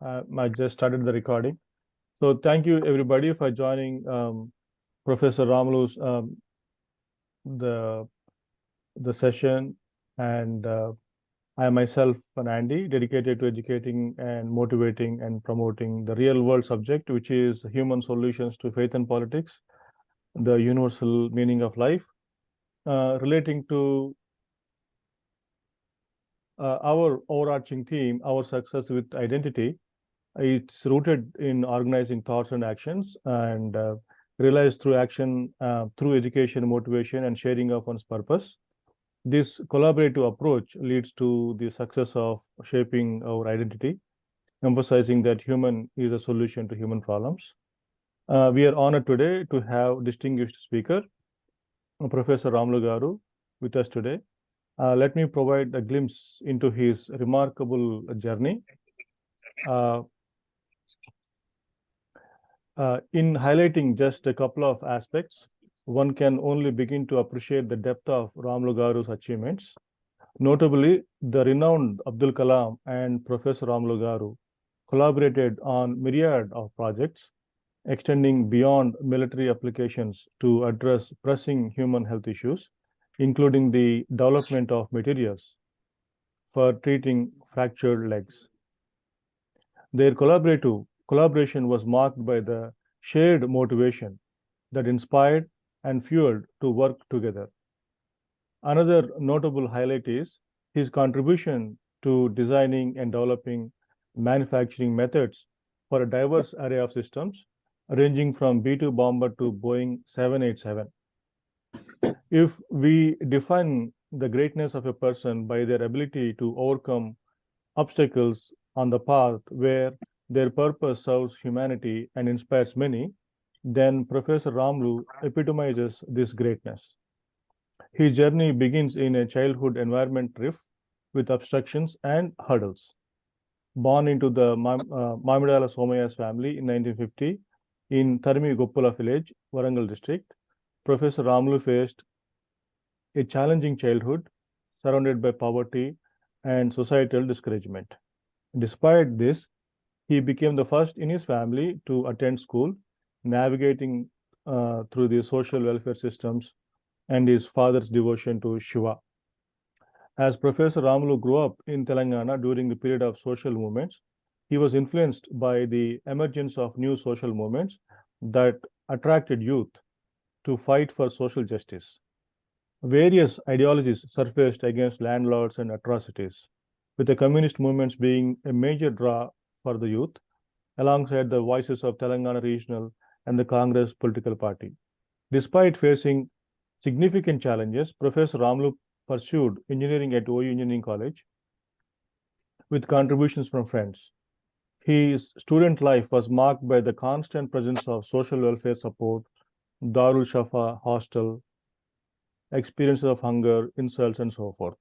I just started the recording. So thank you everybody for joining Professor Ramulu's the session, and I myself an Andy, dedicated to educating and motivating and promoting the real world subject, which is human solutions to faith and politics, the universal meaning of life, relating to our overarching theme, our success with identity. It's rooted in organizing thoughts and actions, and realized through action, through education, motivation, and sharing of one's purpose. This collaborative approach leads to the success of shaping our identity, emphasizing that human is a solution to human problems. We are honored today to have distinguished speaker, Professor Ramulu Garu, with us today. Let me provide a glimpse into his remarkable journey. In highlighting just a couple of aspects, one can only begin to appreciate the depth of Ramulu Garu's achievements. Notably, the renowned Abdul Kalam and Professor Ramulu Garu collaborated on myriad of projects extending beyond military applications to address pressing human health issues, including the development of materials for treating fractured legs. Their collaboration was marked by the shared motivation that inspired and fueled to work together. Another notable highlight is his contribution to designing and developing manufacturing methods for a diverse array of systems, ranging from B-2 bomber to Boeing 787. If we define the greatness of a person by their ability to overcome obstacles on the path where their purpose serves humanity and inspires many, then Professor Ramulu epitomizes this greatness. His journey begins in a childhood environment rife with obstructions and hurdles. Born into the Mamidala Somaya's family in 1950 in Tharmi Goppula village, Warangal district, Professor Ramulu faced a challenging childhood surrounded by poverty and societal discouragement. Despite this, he became the first in his family to attend school, navigating through the social welfare systems and his father's devotion to Shiva. As Professor Ramulu grew up in Telangana during the period of social movements, he was influenced by the emergence of new social movements that attracted youth to fight for social justice. Various ideologies surfaced against landlords and atrocities, with the communist movements being a major draw for the youth, alongside the voices of Telangana Regional and the Congress political party. Despite facing significant challenges, Professor Ramulu pursued engineering at OU Engineering College with contributions from friends. His student life was marked by the constant presence of social welfare support, Darul Shafa hostel, experiences of hunger, insults, and so forth.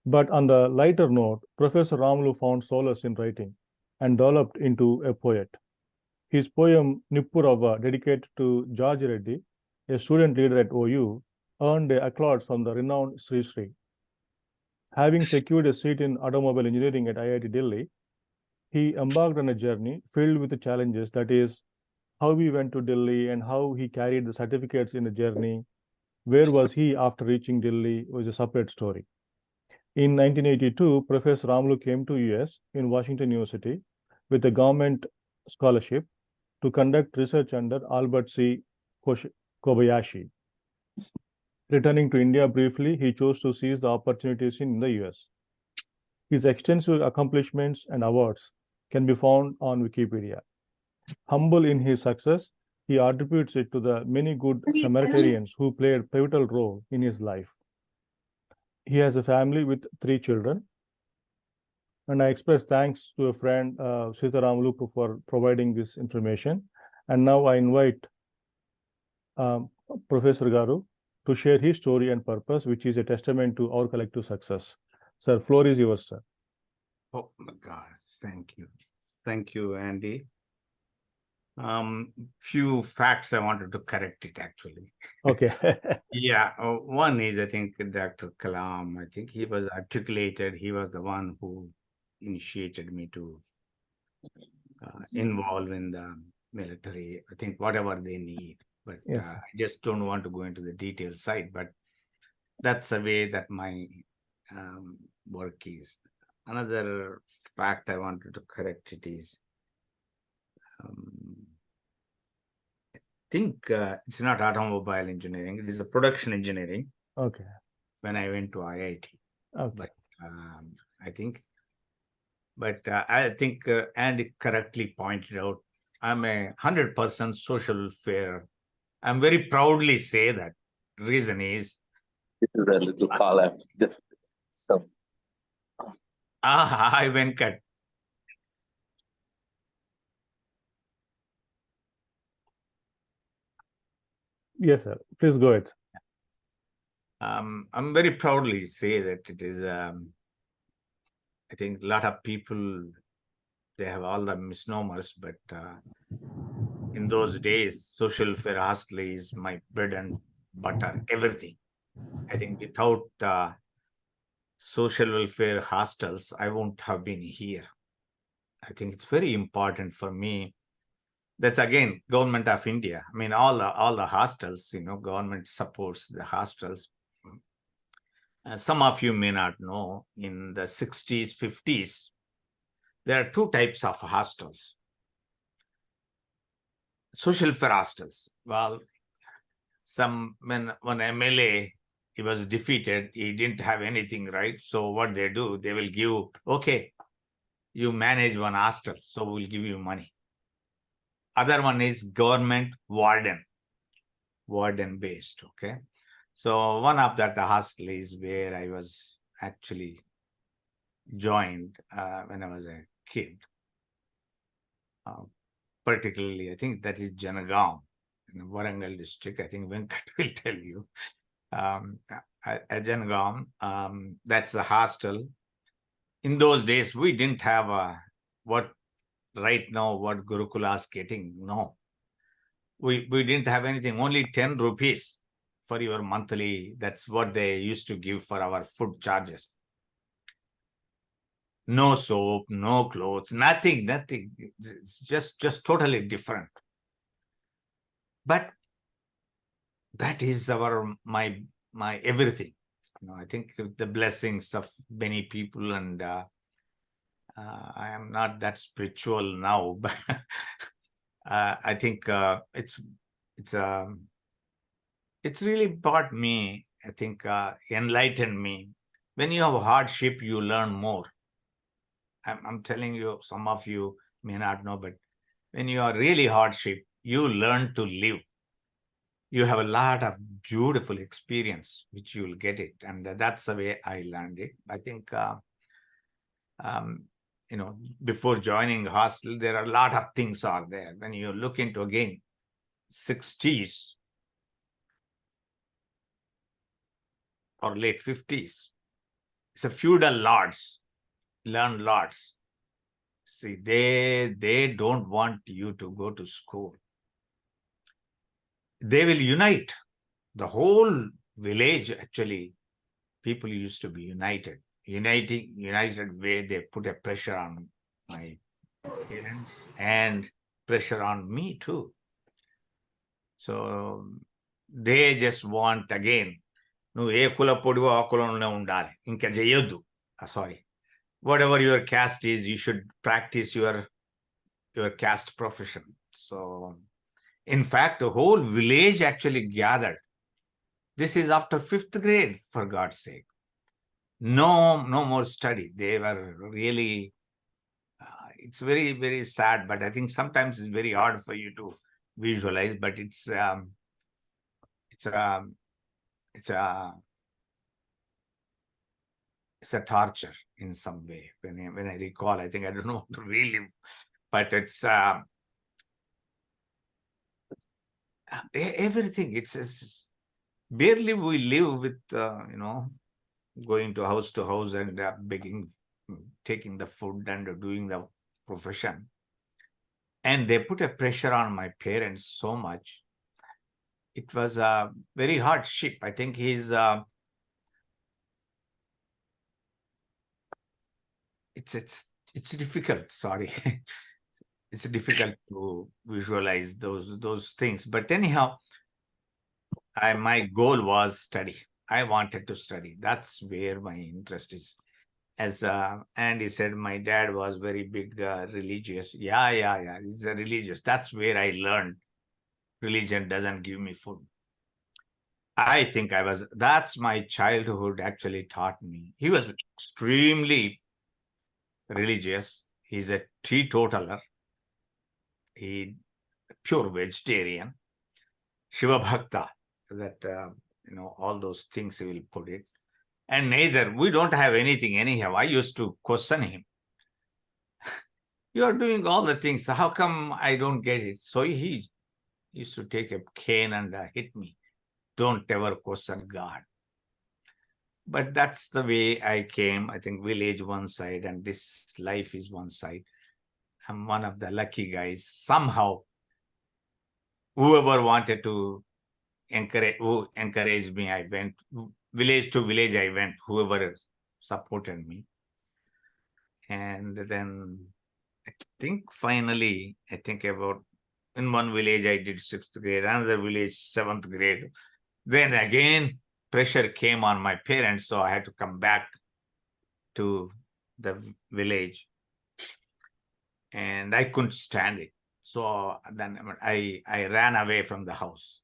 But on the lighter note, Professor Ramulu found solace in writing and developed into a poet. His poem Nippurava, dedicated to George Reddy, a student leader at OU, earned the accolades from the renowned Sri Sri. Having secured a seat in automobile engineering at IIT Delhi, he embarked on a journey filled with the challenges, that is, how he went to Delhi and how he carried the certificates in the journey. Where was he after reaching Delhi was a separate story. In 1982, Professor Ramulu came to US in Washington University with a government scholarship to conduct research under Albert C. Kobayashi. Returning to India briefly, he chose to seize the opportunities in the US. His extensive accomplishments and awards can be found on Wikipedia. Humble in his success, he attributes it to the many good Samaritans who played a pivotal role in his life. He has a family with 3 children, and I express thanks to a friend, Sita Ramulu, for providing this information. And now I invite Professor Garu to share his story and purpose, which is a testament to our collective success. Sir, floor is yours, sir. Oh my God, thank you. Thank you, Andy. Few facts I wanted to correct it actually. Okay. Yeah, one is I think Dr. Kalam, I think he was articulated, he was the one who initiated me to involved in the military. I think whatever they need, but Yes, I sir. just don't want to go into the detailed side. But that's the way that my work is. Another fact I wanted to correct it is, I think it's not automobile engineering; it is a production engineering. Okay. When I went to IIT, Okay. but I think, Andy correctly pointed out, I'm 100% social welfare. I'm very proudly say that. Reason is, This is a little call out. Just some. hi Venkat. Yes, sir. Please go ahead. I'm very proudly say that it is. I think a lot of people, they have all the misnomers, but in those days, social welfare hostel is my bread and butter, everything. I think without social welfare hostels, I won't have been here. I think it's very important for me. That's again government of India. I mean, all the hostels, government supports the hostels. Some of you may not know, in the 60s, 50s, there are two types of hostels. Social welfare hostels. Well, when MLA, he was defeated, he didn't have anything, right? So what they do, they will give, okay, you manage one hostel, so we'll give you money. Other one is government warden based, okay? So one of that hostel is where I was actually joined when I was a kid. Particularly, I think that is Janagaon in Warangal district. I think Venkat will tell you. At Janagaon, that's a hostel. In those days, we didn't have what right now, what Gurukula is getting. No. We didn't have anything, only 10 rupees for your monthly. That's what they used to give for our food charges. No soap, no clothes, nothing. It's just totally different. But that is my everything. I think the blessings of many people, and I am not that spiritual now, but I think it's really brought me, I think, enlightened me. When you have hardship, you learn more. I'm telling you, some of you may not know, but when you are really hardship, you learn to live. You have a lot of beautiful experience, which you will get it. And that's the way I learned it. I think, before joining hostel, there are a lot of things are there. When you look into, again, 60s or late 50s, it's a feudal lords, learned lords. See, they don't want you to go to school. They will unite the whole village. Actually, people used to be united way. They put a pressure on my parents and pressure on me too. So they just want, again, నువ్వు ఏ కుల పొడివో ఆ కులంలోనే ఉండాలి, ఇంకా చేయొద్దు. Sorry, whatever your caste is, you should practice your caste profession. So in fact, the whole village actually gathered. This is after 5th grade, for God's sake. No more study. They were really, it's very, very sad, but I think sometimes it's very hard for you to visualize, but it's a torture in some way. When I recall, I think I don't know how to relive, but it's everything. It's barely we live with, going to house and begging, taking the food and doing the profession. And they put a pressure on my parents so much. It was a very hardship. I think it's it's difficult. Sorry, it's difficult to visualize those things. But anyhow, my goal was study. I wanted to study. That's where my interest is. As Andy said, my dad was very big religious. Yeah. He's a religious. That's where I learned religion doesn't give me food. I think that's my childhood actually taught me. He was extremely religious. He's a teetotaler. He pure vegetarian. Shiva Bhakta. That, all those things he will put it. And neither, we don't have anything anyhow. I used to question him. You are doing all the things. How come I don't get it? So he used to take a cane and hit me. Don't ever question God. But that's the way I came. I think village one side and this life is one side. I'm one of the lucky guys. Somehow, whoever wanted to encourage me, I went. Village to village, I went. Whoever supported me. And then I think finally, about in one village, I did 6th grade, another village, 7th grade. Then again, pressure came on my parents, so I had to come back to the village. And I couldn't stand it. So then I ran away from the house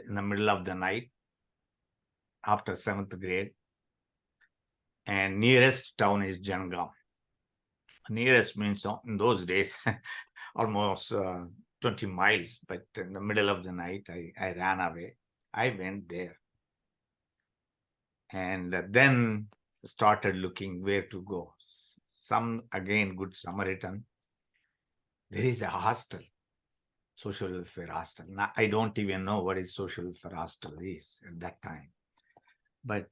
in the middle of the night after 7th grade. And nearest town is Jangam. Nearest means in those days, almost 20 miles, but in the middle of the night, I ran away. I went there. And then started looking where to go. Some, again, good Samaritan. There is a hostel, social welfare hostel. Now, I don't even know what is social welfare hostel is at that time. But,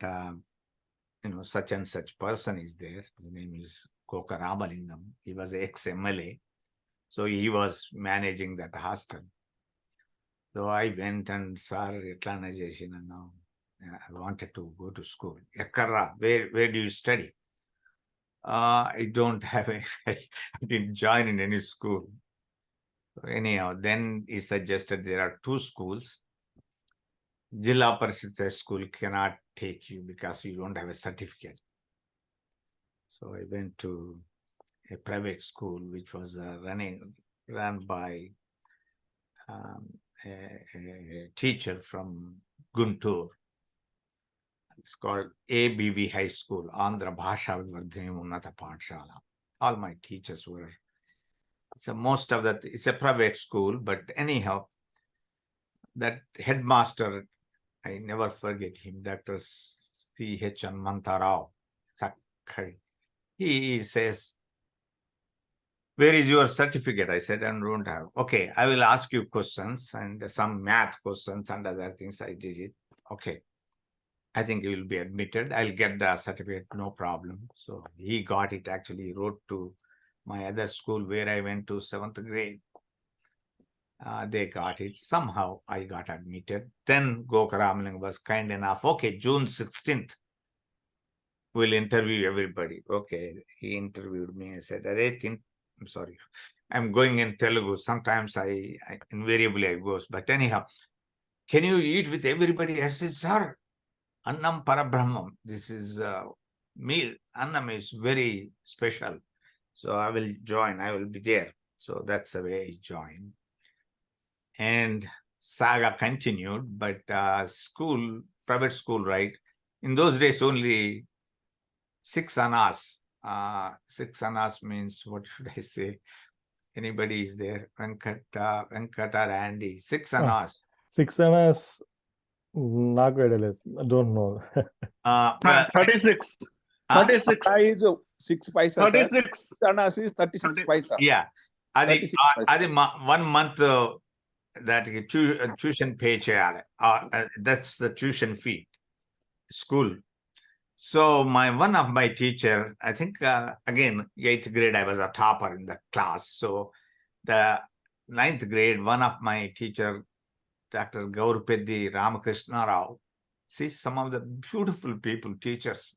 such and such person is there. His name is Koka Ramalingam. He was ex-MLA. So he was managing that hostel. So I went and saw reclinization and now I wanted to go to school. Ekara, where do you study? I don't have any, I didn't join in any school. Anyhow, then he suggested there are 2 schools. Jilla Parishad school cannot take you because you don't have a certificate. So I went to a private school which was run by a teacher from Guntur. It's called ABV High School, Andhra Bhasha Vivardhini Unnata Pathshala. All my teachers were. So most of that, it's a private school, but anyhow, that headmaster, I never forget him, Dr. C.H. Mantarao. He says, where is your certificate? I said, I don't have. Okay, I will ask you questions and some math questions and other things. I did it. Okay. I think he will be admitted. I'll get the certificate, no problem. So he got it, actually wrote to my other school where I went to 7th grade. They got it. Somehow I got admitted. Then Goka Ramaling was kind enough. Okay, June 16th, we'll interview everybody. Okay, he interviewed me. I said, I'm sorry, I'm going in Telugu. Sometimes I invariably I goes. But anyhow, can you eat with everybody? I said, sir, Annam Parabrahmam. This is meal. Annam is very special. So I will join. I will be there. So that's the way I joined. And saga continued, but school, private school, right? In those days, only 6 annas. 6 annas means, what should I say? Anybody is there? Venkata, Randy. 6 annas. 6 annas. Not very. I don't know. 36. Huh? 36. Is 6 paisa. 36. Annas is 36 paisa. Yeah. 36 paisa. 1 month that tuition pay cheyali. That's the tuition fee. School. So one of my teacher, I think again 8th grade I was a topper in the class. So the 9th grade, one of my teacher, Dr. Gaurupeddi Ramakrishna Rao, see some of the beautiful people, teachers.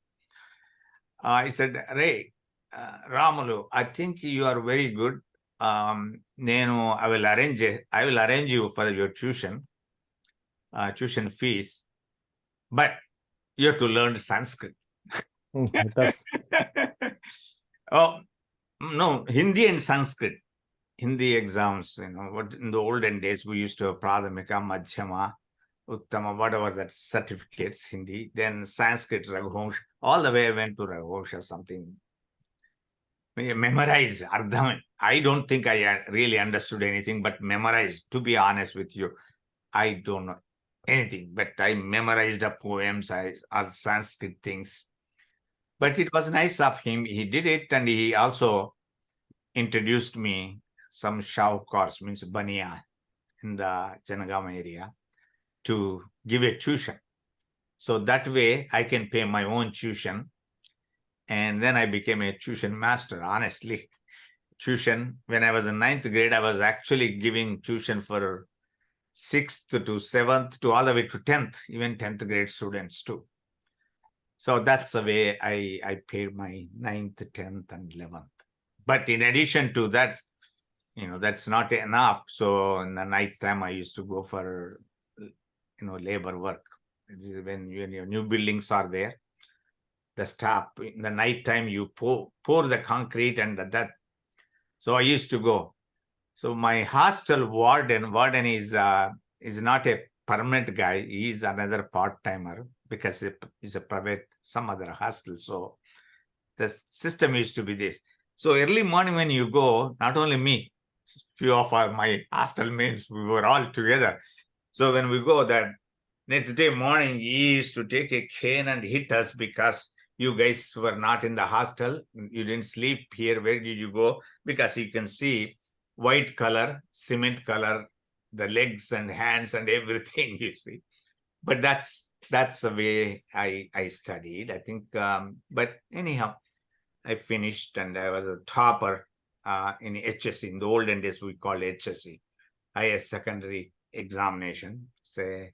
I said, Ray, Ramulu, I think you are very good. I will arrange you for your tuition fees, but you have to learn Sanskrit. That's Oh, no, Hindi and Sanskrit. Hindi exams, what in the olden days we used to have Pradhamika, Madhyama, Uttama, whatever that certificates, Hindi, then Sanskrit, Raghuvamsh, all the way I went to Raghuvamsh or something. Memorize, Ardham. I don't think I really understood anything, but memorized. To be honest with you, I don't know anything, but I memorized the poems, all Sanskrit things. But it was nice of him. He did it, and he also introduced me some Shaukars, means Baniya, in the Janagam area, to give a tuition. So that way I can pay my own tuition. And then I became a tuition master, honestly. Tuition, when I was in 9th grade, I was actually giving tuition for 6th to 7th to all the way to 10th, even 10th grade students too. So that's the way I paid my 9th, 10th, and 11th. But in addition to that, that's not enough. So in the night time, I used to go for, labor work. This is when your new buildings are there. The staff, in the night time, you pour the concrete and that. So I used to go. So my hostel warden is not a permanent guy. He's another part-timer because it's a private, some other hostel. So the system used to be this. So early morning when you go, not only me, few of my hostel mates, we were all together. So when we go, that next day morning, he used to take a cane and hit us because you guys were not in the hostel. You didn't sleep here. Where did you go? Because you can see white color, cement color, the legs and hands and everything, you see. But that's the way I studied, I think. But anyhow, I finished and I was a topper in HSC. In the olden days, we called HSC, higher secondary examination. Say,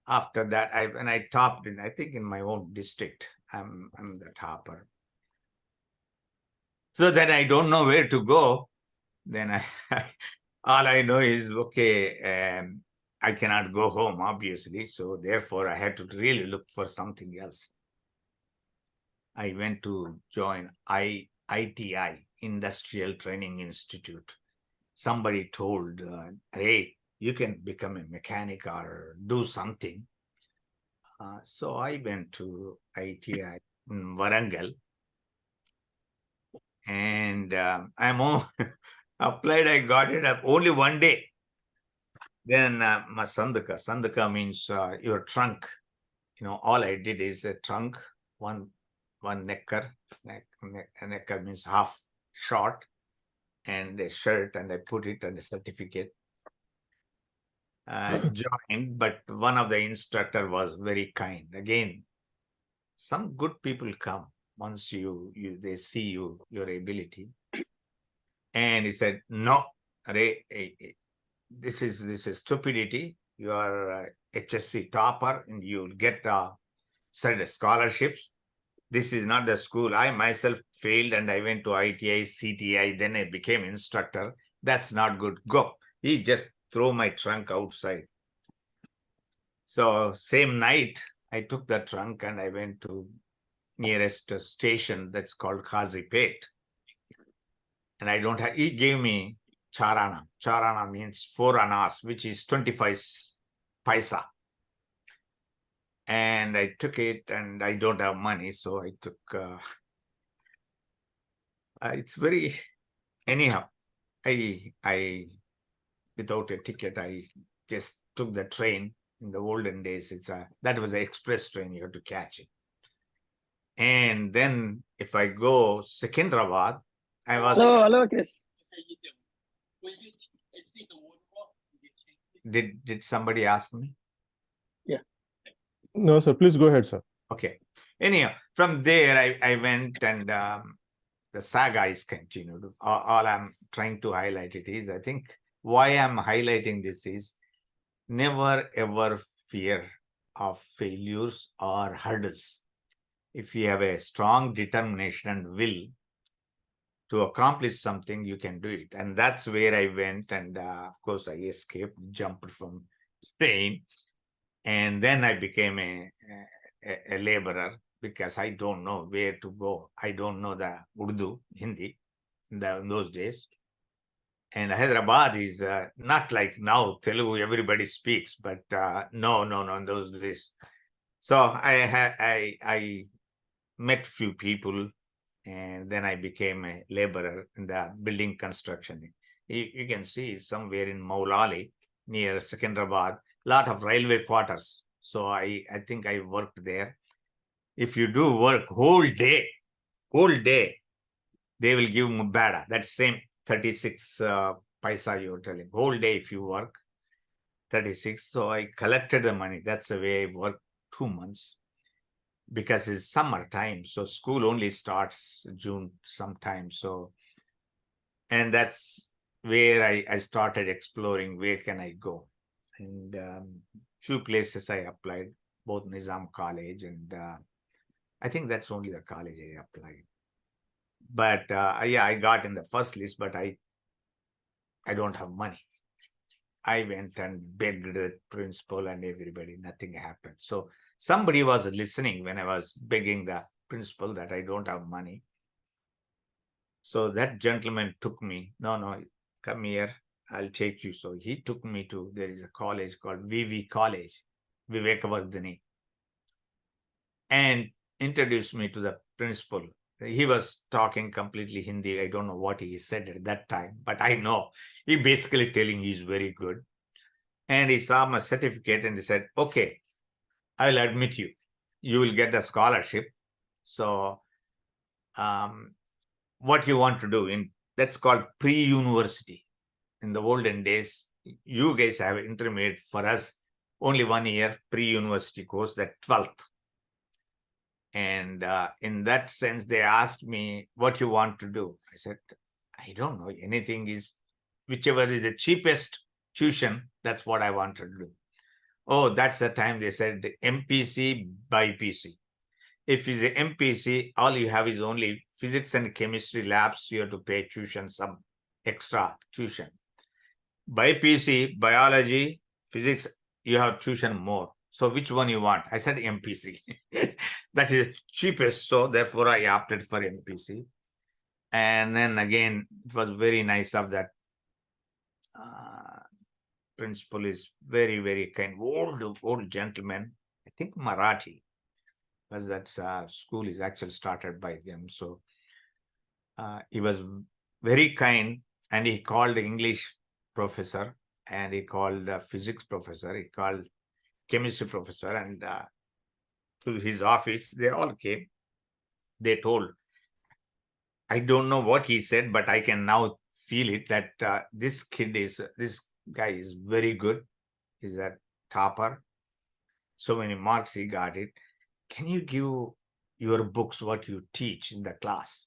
after that, when I topped I think in my own district, I'm the topper. So then I don't know where to go. Then all I know is, okay, I cannot go home, obviously. So therefore, I had to really look for something else. I went to join ITI, Industrial Training Institute. Somebody told, hey, you can become a mechanic or do something. So I went to ITI in Warangal. And I'm applied, I got it up only one day. Then my Sandaka means your trunk. All I did is a trunk, one necker. Necker means half short, and a shirt, and I put it and a certificate. Joined, but one of the instructor was very kind. Again, some good people come once they see your ability. And he said, no, Ray, this is stupidity. You are HSC topper and you'll get certain scholarships. This is not the school. I myself failed and I went to ITI, CTI, then I became instructor. That's not good. Go. He just threw my trunk outside. So same night, I took the trunk and I went to nearest station that's called Kazipet. And I don't have, he gave me charana. Charana means 4 annas, which is 25 paisa. And I took it and I don't have money. So I took, it's very, anyhow, I, without a ticket, I just took the train. In the olden days, that was an express train, you have to catch it. And then if I go Secunderabad, I was. Hello, Chris. Did somebody ask me? Yeah. no, sir. Please go ahead, sir. Okay. Anyhow, from there I went and the saga is continued. All I'm trying to highlight it is, I think why I'm highlighting this is never ever fear of failures or hurdles. if you have a strong determination and will to accomplish something, you can do it. And that's where I went. And of course, I escaped, jumped from Spain. And then I became a laborer because I don't know where to go. I don't know the Urdu, Hindi in those days. And Hyderabad is not like now, Telugu, everybody speaks, but no, in those days. So I met few people, and then I became a laborer in the building construction. You can see somewhere in Maulali near Secunderabad, lot of railway quarters. So I think I worked there. If you do work whole day, they will give mubada. That same 36 paisa you're telling. Whole day if you work, 36. So I collected the money. That's the way I worked 2 months. Because it's summertime, so school only starts June sometime. So, and that's where I started exploring where can I go. And few places I applied, both Nizam College and I think that's only the college I applied. But yeah, I got in the first list, but I don't have money. I went and begged the principal and everybody, nothing happened. So somebody was listening when I was begging the principal that I don't have money. So that gentleman took me, no, come here, I'll take you. So he took me to, there is a college called VV College, Vivekavardhani, and introduced me to the principal. He was talking completely Hindi. I don't know what he said at that time, but I know he basically telling he's very good. And he saw my certificate and he said, okay, I'll admit you. You will get a scholarship. So what you want to do, that's called pre-university. In the olden days, you guys have intermediate. For us, only 1 year pre-university course, that 12th. And in that sense, they asked me, what you want to do? I said, I don't know. Anything is, whichever is the cheapest tuition, that's what I want to do. Oh, that's the time they said MPC by PC. If it's a MPC, all you have is only physics and chemistry labs. You have to pay tuition, some extra tuition. By PC, biology, physics, you have tuition more. So which one you want? I said MPC. That is cheapest. So therefore I opted for MPC. And then again, it was very nice of that. Principal is very, very kind, old gentleman. I think Marathi, because that school is actually started by them. So he was very kind, and he called the English professor, and he called the physics professor, he called chemistry professor, and to his office, they all came. They told, I don't know what he said, but I can now feel it that this guy is very good. He's a topper. So many marks he got it. Can you give your books what you teach in the class?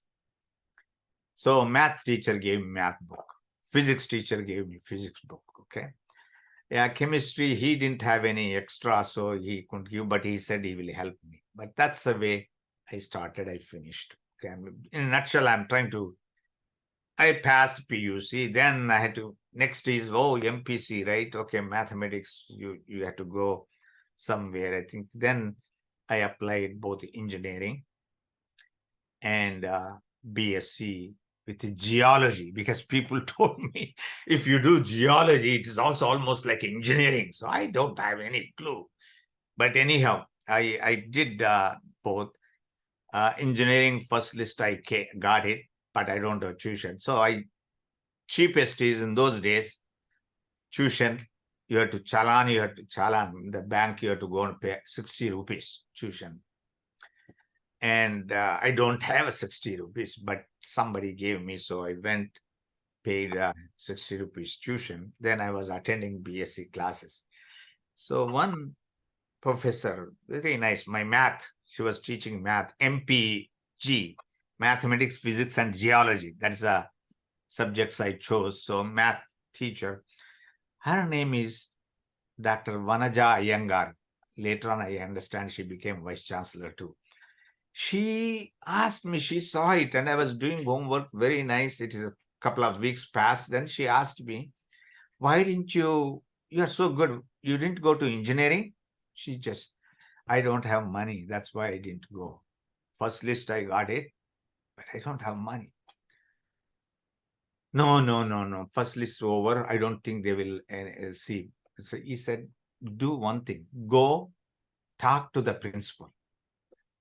So math teacher gave me math book. Physics teacher gave me physics book. Okay. Yeah, chemistry, he didn't have any extra, so he couldn't give, but he said he will help me. But that's the way I started, I finished. Okay. In a nutshell, I passed PUC, then I had to, next is, MPC, right? Okay, mathematics, you had to go somewhere, I think. Then I applied both engineering and BSc with geology, because people told me, if you do geology, it is also almost like engineering. So I don't have any clue. But anyhow, I did both. Engineering first list, I got it, but I don't have tuition. So cheapest is in those days, tuition, you have to challan, in the bank, you have to go and pay 60 rupees tuition. And I don't have 60 rupees, but somebody gave me, so I went, paid 60 rupees tuition. Then I was attending BSc classes. So one professor, very nice, my math, she was teaching math, MPG, mathematics, physics, and geology. That's the subjects I chose. So math teacher, her name is Dr. Vanaja Iyengar. Later on, I understand she became vice chancellor too. She asked me, she saw it and I was doing homework, very nice. It is a couple of weeks past. Then she asked me, why didn't you are so good. You didn't go to engineering? I don't have money. That's why I didn't go. First list I got it, but I don't have money. No. First list over. I don't think they will see. So he said, do one thing. Go talk to the principal.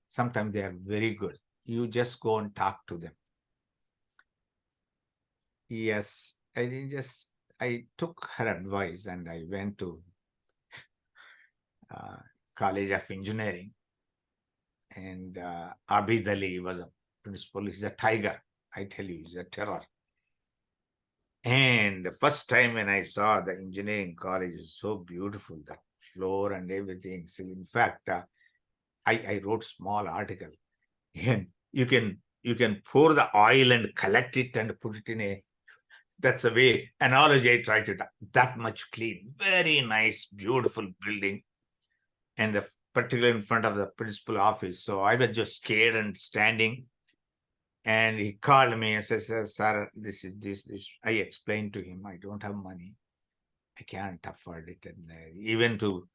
Sometimes they are very good. You just go and talk to them. Yes, I took her advice and I went to College of Engineering. And Abid Ali was a principal. He's a tiger. I tell you, he's a terror. And the first time when I saw the engineering college is so beautiful, the floor and everything. So in fact, I wrote small article. And you can pour the oil and collect it and put it in a, that's the way analogy I try to do. That much clean, very nice, beautiful building. And particularly in front of the principal office. So I was just scared and standing. And he called me and said, sir, this is this. I explained to him, I don't have money. I can't afford it. And even to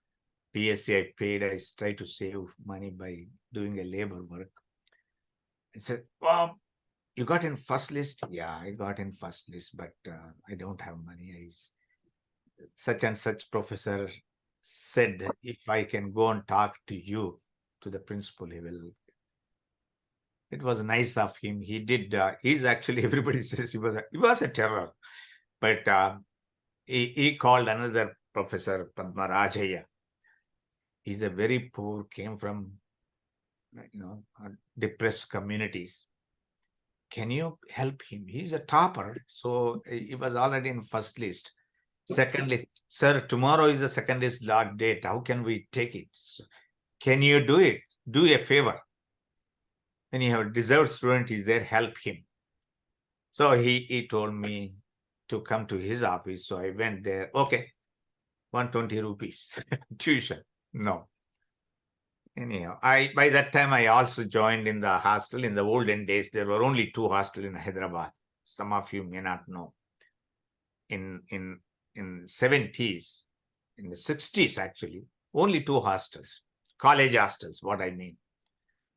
PSC I paid, I tried to save money by doing a labor work. He said, well, you got in first list? Yeah, I got in first list, but I don't have money. Such and such professor said, if I can go and talk to you, to the principal, he will. It was nice of him. He did. He's actually, everybody says he was a terror. But he called another professor, Padma Rajaya. He's a very poor, came from, depressed communities. Can you help him? He's a topper. So he was already in first list. Second list, sir, tomorrow is the second list last date. How can we take it? Can you do it? Do a favor. When you have a deserved student is there, help him. So he told me to come to his office. So I went there. Okay, 120 rupees tuition. No. Anyhow, by that time I also joined in the hostel. In the olden days, there were only 2 hostels in Hyderabad. Some of you may not know. In 70s, in the 60s actually, only 2 hostels, college hostels, what I mean.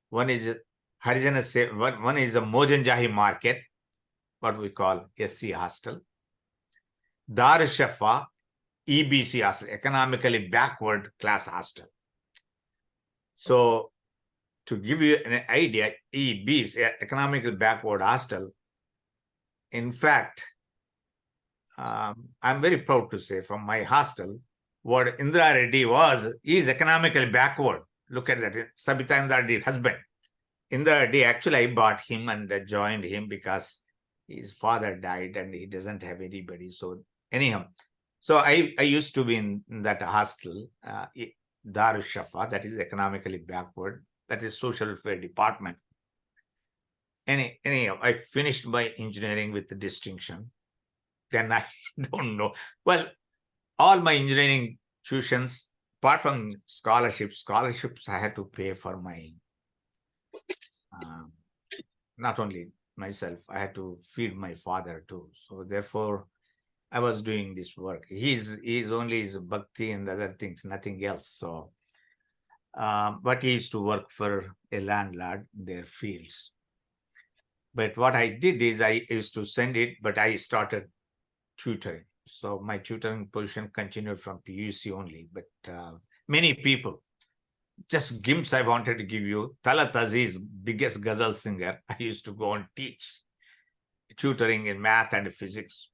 One is Harijana, one is a Mojanjahi Market, what we call SC hostel. Darushafa, EBC hostel, economically backward class hostel. So to give you an idea, EBC, economically backward hostel, in fact, I'm very proud to say from my hostel, what Indra Reddy is economically backward. Look at that, Sabita Indra Reddy's husband. Indra Reddy, actually I bought him and joined him because his father died and he doesn't have anybody. So anyhow, so I used to be in that hostel, Darushafa, that is economically backward, that is social welfare department. Anyhow, I finished my engineering with the distinction. Then I don't know. Well, all my engineering tuitions, apart from scholarships I had to pay for my, not only myself, I had to feed my father too. So therefore, I was doing this work. He's only his bhakti and other things, nothing else. So, but he used to work for a landlord in their fields. But what I did is I used to send it, but I started tutoring. So my tutoring position continued from PUC only, but many people, just glimpse I wanted to give you. Talat Aziz, biggest ghazal singer, I used to go and teach tutoring in math and physics.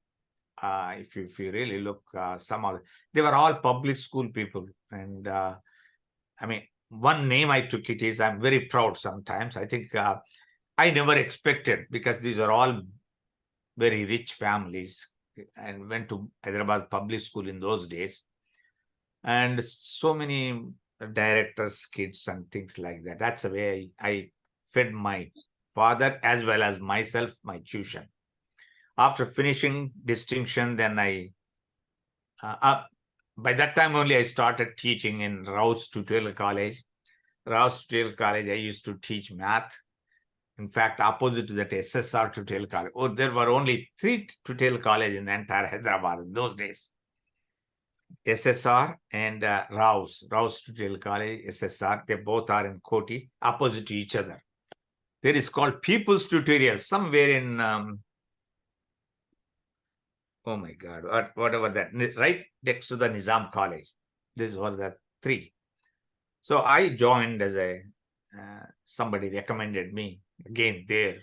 If you really look, they were all public school people. And I mean, one name I took it is, I'm very proud sometimes. I think I never expected, because these are all very rich families, and went to Hyderabad public school in those days. And so many directors' kids and things like that. That's the way I fed my father as well as myself, my tuition. After finishing distinction, then by that time only I started teaching in Rouse Tutorial College. Rouse Tutorial College, I used to teach math. In fact, opposite to that SSR Tutorial College. Oh, there were only 3 Tutorial Colleges in the entire Hyderabad in those days. SSR and Rouse Tutorial College, SSR, they both are in Koti, opposite to each other. There is called People's Tutorial, somewhere in, oh my God, whatever that, right next to the Nizam College. These were the 3. So I joined as a, somebody recommended me, again there,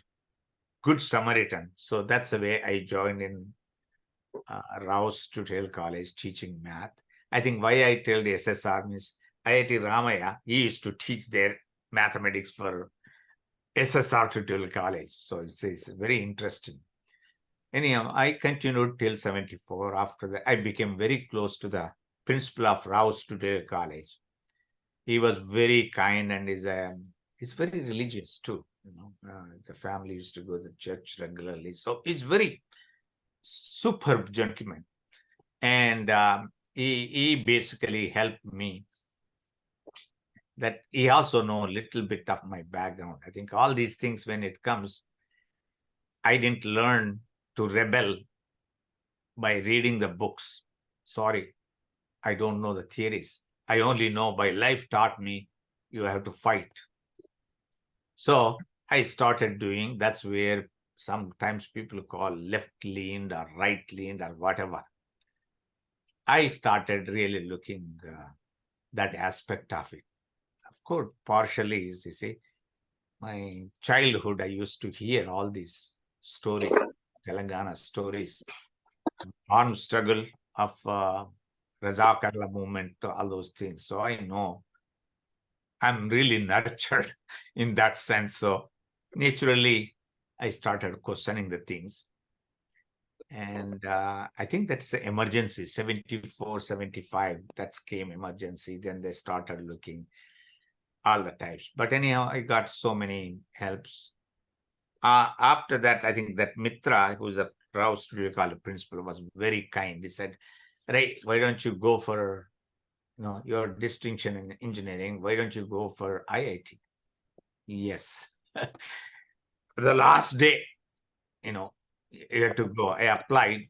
Good Samaritan. So that's the way I joined in Rouse Tutorial College teaching math. I think why I tell the SSR means IIT Ramaya, he used to teach their mathematics for SSR Tutorial College. So it's very interesting. Anyhow, I continued till 74. After that, I became very close to the principal of Rouse Tutorial College. He was very kind and he's very religious too. You know, the family used to go to church regularly. So he's very superb gentleman. And he basically helped me. That he also know a little bit of my background. I think all these things, when it comes, I didn't learn to rebel by reading the books. Sorry, I don't know the theories. I only know by life taught me you have to fight. So I started doing, that's where sometimes people call left-leaned or right-leaned or whatever. I started really looking that aspect of it. Of course, partially is, you see, my childhood, I used to hear all these stories, Telangana stories, armed struggle of Razakarla movement, all those things. So I know I'm really nurtured in that sense. So naturally, I started questioning the things. And I think that's the emergency, 74, 75, that came emergency. Then they started looking all the types. But anyhow, I got so many helps. After that, I think that Mitra, who's a Rouse Studio College principal, was very kind. He said, Ray, why don't you go for your distinction in engineering? Why don't you go for IIT? Yes. The last day, you have to go. I applied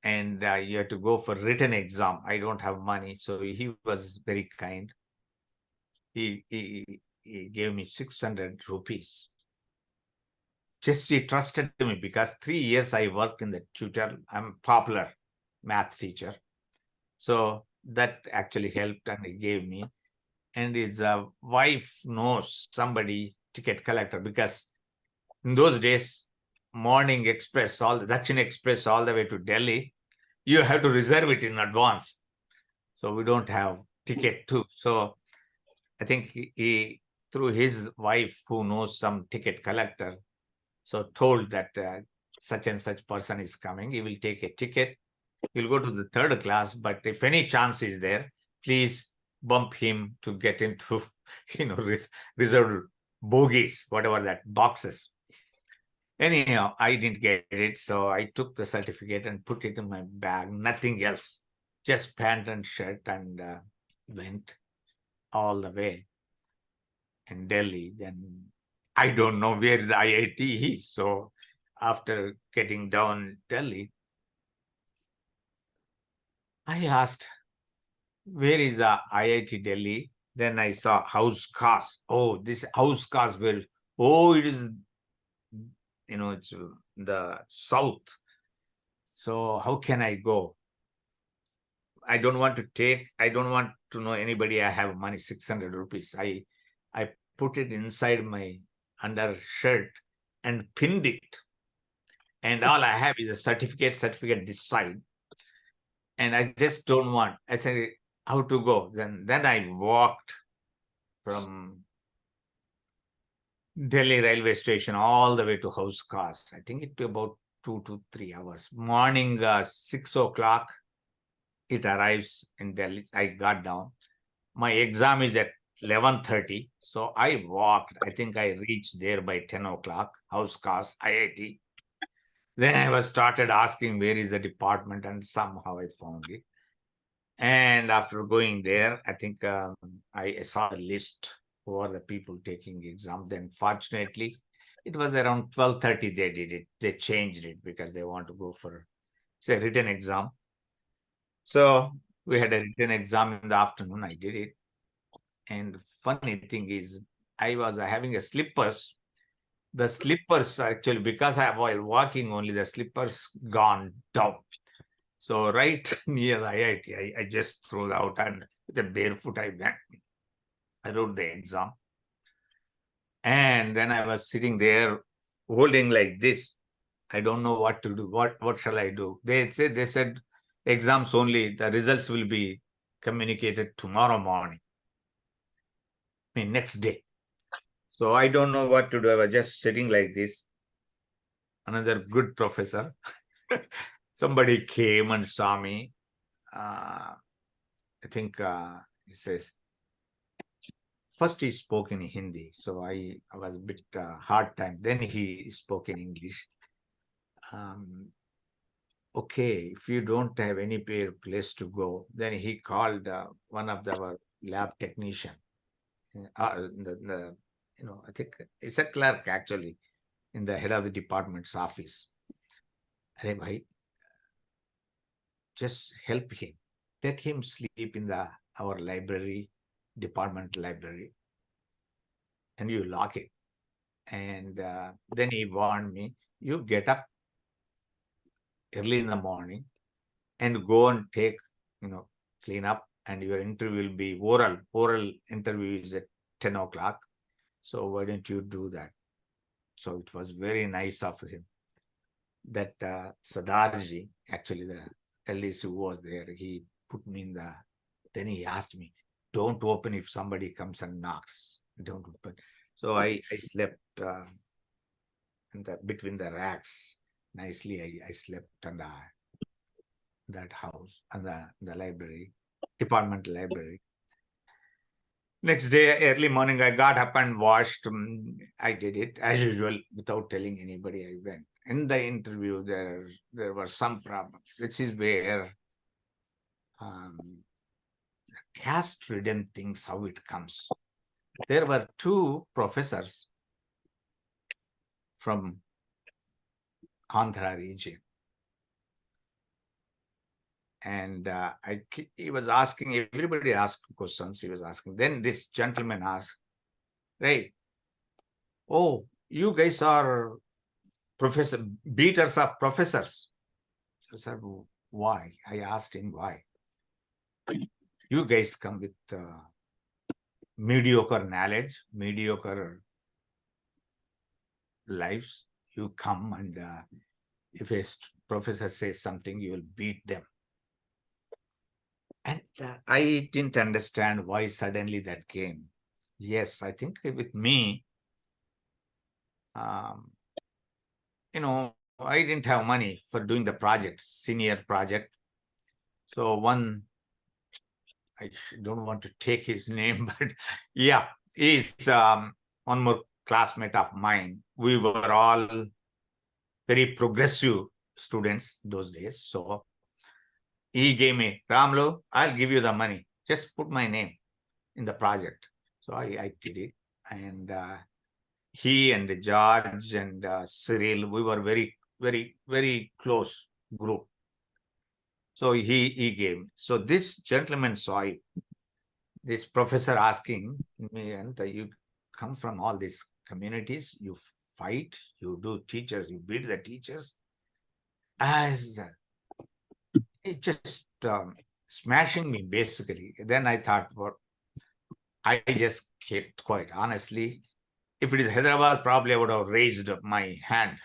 and you have to go for written exam. I don't have money. So he was very kind. He gave me 600 rupees. Just he trusted me because 3 years I worked in the tutor. I'm a popular math teacher. So that actually helped and he gave me. And his wife knows somebody, ticket collector, because in those days, morning express, all the Dakshin Express all the way to Delhi, you have to reserve it in advance. So we don't have ticket too. So I think he through his wife who knows some ticket collector, so told that such and such person is coming. He will take a ticket. He'll go to the 3rd class, but if any chance is there, please bump him to get into, reserved bogies, whatever that, boxes. Anyhow, I didn't get it. So I took the certificate and put it in my bag, nothing else, just pant and shirt, and went all the way in Delhi. Then I don't know where the IIT is. So after getting down Delhi, I asked, where is the IIT Delhi? Then I saw house cars. Oh, this house cars will, it is, it's the south. So how can I go? I don't want to know anybody. I have money, 600 rupees. I put it inside my undershirt and pinned it. And all I have is a certificate this side. And I just don't want, I said, how to go? Then I walked from Delhi railway station all the way to house cars. I think it took about 2 to 3 hours. Morning, 6 o'clock, it arrives in Delhi. I got down. My exam is at 11:30. So I walked. I think I reached there by 10 o'clock, house cars, IIT. Then I was started asking where is the department, and somehow I found it. And after going there, I think I saw the list. who are the people taking exam. Then fortunately, it was around 12:30 they did it. They changed it because they want to go for, say, written exam. So we had a written exam in the afternoon. I did it. And funny thing is, I was having a slippers. The slippers actually, because while walking only, the slippers gone down. So right near the IIT, I just threw it out, and with a barefoot I went. I wrote the exam. And then I was sitting there holding like this. I don't know what to do. What shall I do? They said exams only, the results will be communicated tomorrow morning. I mean, next day. So I don't know what to do. I was just sitting like this. Another good professor. Somebody came and saw me. I think he says, first he spoke in Hindi. So I was a bit hard time. Then he spoke in English. Okay, if you don't have any place to go, then he called one of our lab technician. I think it's a clerk actually in the head of the department's office. Arey bhai, just help him. Let him sleep in our library, department library, and you lock it. And then he warned me, you get up early in the morning and go and take, clean up, and your interview will be oral. Oral interview is at 10 o'clock. So why don't you do that? So it was very nice of him. That Sadarji, actually the LDC who was there, he put me in then he asked me, don't open if somebody comes and knocks. Don't open. So I slept between the racks. Nicely, I slept on that house, on the library, department library. Next day, early morning, I got up and washed. I did it as usual without telling anybody. I went. In the interview, there were some problems. This is where caste-ridden things, how it comes. There were two professors from Andhra region. And he was asking, everybody asked questions, he was asking. Then this gentleman asked, right, oh, you guys are beaters of professors. So I said, why? I asked him why. You guys come with mediocre knowledge, mediocre lives. You come and if a professor says something, you will beat them. And I didn't understand why suddenly that came. Yes, I think with me, I didn't have money for doing the project, senior project. So I don't want to take his name, but yeah, he's one more classmate of mine. We were all very progressive students those days. So he gave me, Ramulu, I'll give you the money. Just put my name in the project. So I did it. And he and George and Cyril, we were very, very, very close group. So he gave me. So this gentleman saw it. This professor asking me, and you come from all these communities, you fight, you do teachers, you beat the teachers. As it just smashing me basically. Then I thought, well, I just kept quiet. Honestly, if it is Hyderabad, probably I would have raised my hand.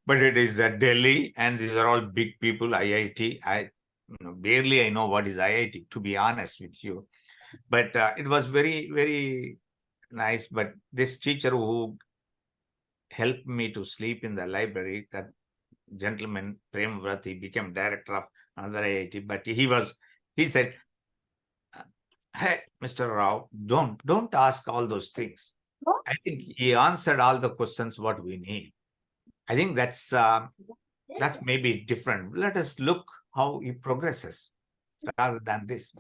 But it is Delhi, and these are all big people, IIT. Barely I know what is IIT, to be honest with you. But it was very, very nice. But this teacher who helped me to sleep in the library, that gentleman, Prem Vrat, he became director of another IIT. But he said, hey, Mr. Rao, don't ask all those things. I think he answered all the questions what we need. I think that's maybe different. Let us look how he progresses rather than this.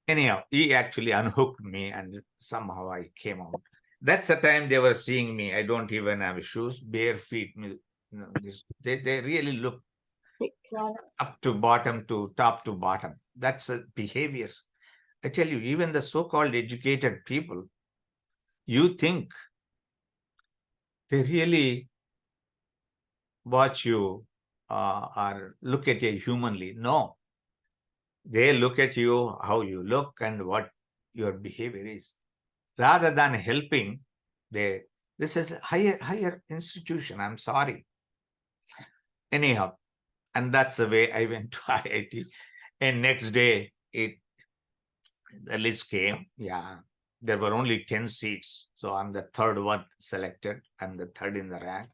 Anyhow, he actually unhooked me and somehow I came out. That's the time they were seeing me. I don't even have shoes, bare feet. They really look up to bottom to top to bottom. That's behaviors. I tell you, even the so-called educated people, you think they really watch you or look at you humanly. No, they look at you, how you look and what your behavior is. Rather than helping, this is a higher institution. I'm sorry. Anyhow, and that's the way I went to IIT. And next day, the list came. Yeah, there were only 10 seats. So I'm the third one selected. I'm the third in the rank.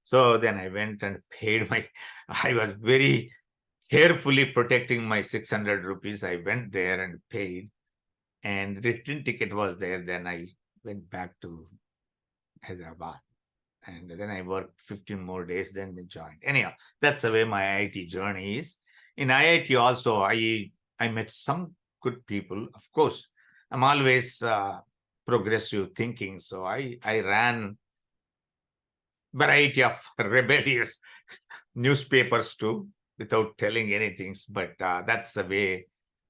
So then I went and paid I was very carefully protecting my 600 rupees. I went there and paid. And return ticket was there. Then I went back to Hyderabad. And then I worked 15 more days, then I joined. Anyhow, that's the way my IIT journey is. In IIT also, I met some good people. Of course, I'm always progressive thinking. So I ran variety of rebellious newspapers too, without telling anything. But that's the way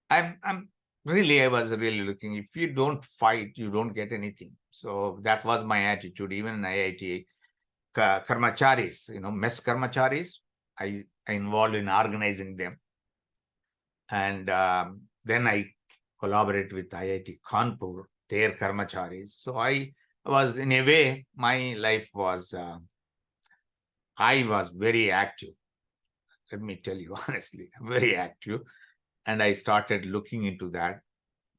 I was really looking. If you don't fight, you don't get anything. So that was my attitude, even in IIT. Karmacharis, mess karmacharis, I involved in organizing them. And then I collaborate with IIT Kanpur, their karmacharis. So I was, in a way, my life was, I was very active. Let me tell you honestly, very active. And I started looking into that.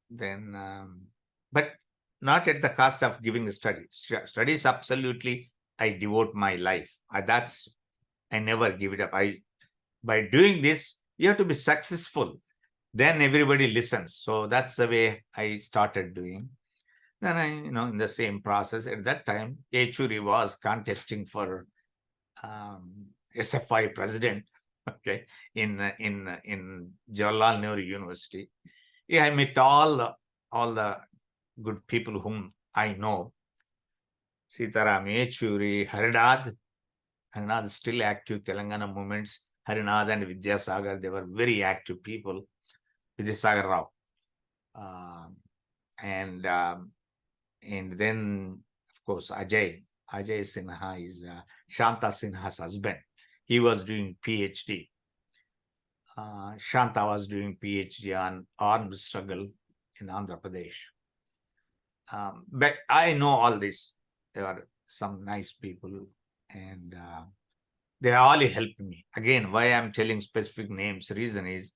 Then, but not at the cost of giving the studies. Studies, absolutely, I devote my life. I never give it up. By doing this, you have to be successful. Then everybody listens. So that's the way I started doing. Then I, in the same process, at that time, Yechuri was contesting for SFI president, okay, in Jawaharlal Nehru University. Yeah, I met all the good people whom I know. Sitaram Yechuri, Harinad is still active, Telangana movements. Harinad and Vidyasagar, they were very active people. Vidyasagar Rao. And then, of course, Ajay Sinha is Shanta Sinha's husband. He was doing PhD. Shanta was doing PhD on armed struggle in Andhra Pradesh. But I know all this. There are some nice people, and they all helped me. Again, why I'm telling specific names, reason is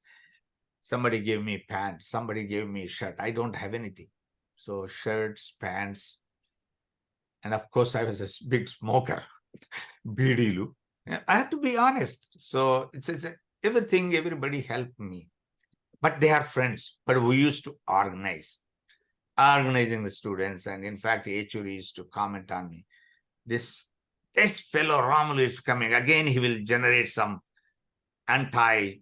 somebody gave me pants, somebody gave me shirt. I don't have anything. So shirts, pants, and of course I was a big smoker, bidilu. I have to be honest. So it's everything, everybody helped me. But they are friends. But we used to organizing the students. And in fact, Yechuri used to comment on me. This fellow Ramulu is coming. Again, he will generate some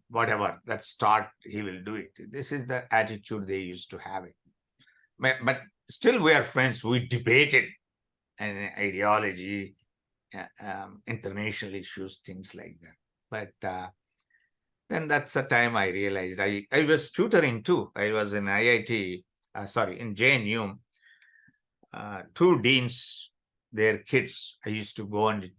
whatever, that start, he will do it. This is the attitude they used to have it. But still we are friends. We debated an ideology, international issues, things like that. But then that's the time I realized I was tutoring too. I was in IIT, in JNU, 2 deans, their kids, I used to go and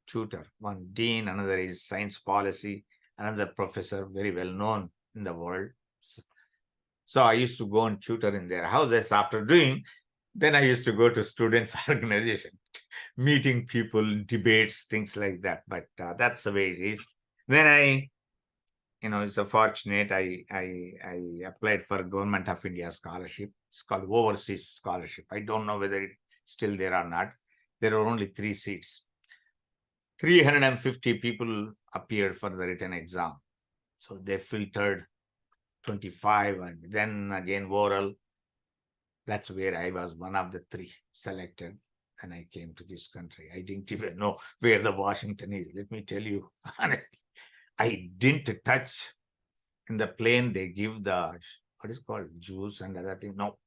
tutor. One dean, another is science policy, another professor, very well known in the world. So I used to go and tutor in their houses. After doing, then I used to go to students' organization, meeting people, debates, things like that. But that's the way it is. Then it's a fortunate, I applied for Government of India scholarship. It's called Overseas Scholarship. I don't know whether it's still there or not. There are only 3 seats. 350 people appeared for the written exam. So they filtered 25 and then again oral. That's where I was one of the 3 selected. And I came to this country. I didn't even know where the Washington is. Let me tell you honestly. I didn't touch in the plane. They give the what is called juice and other thing. No,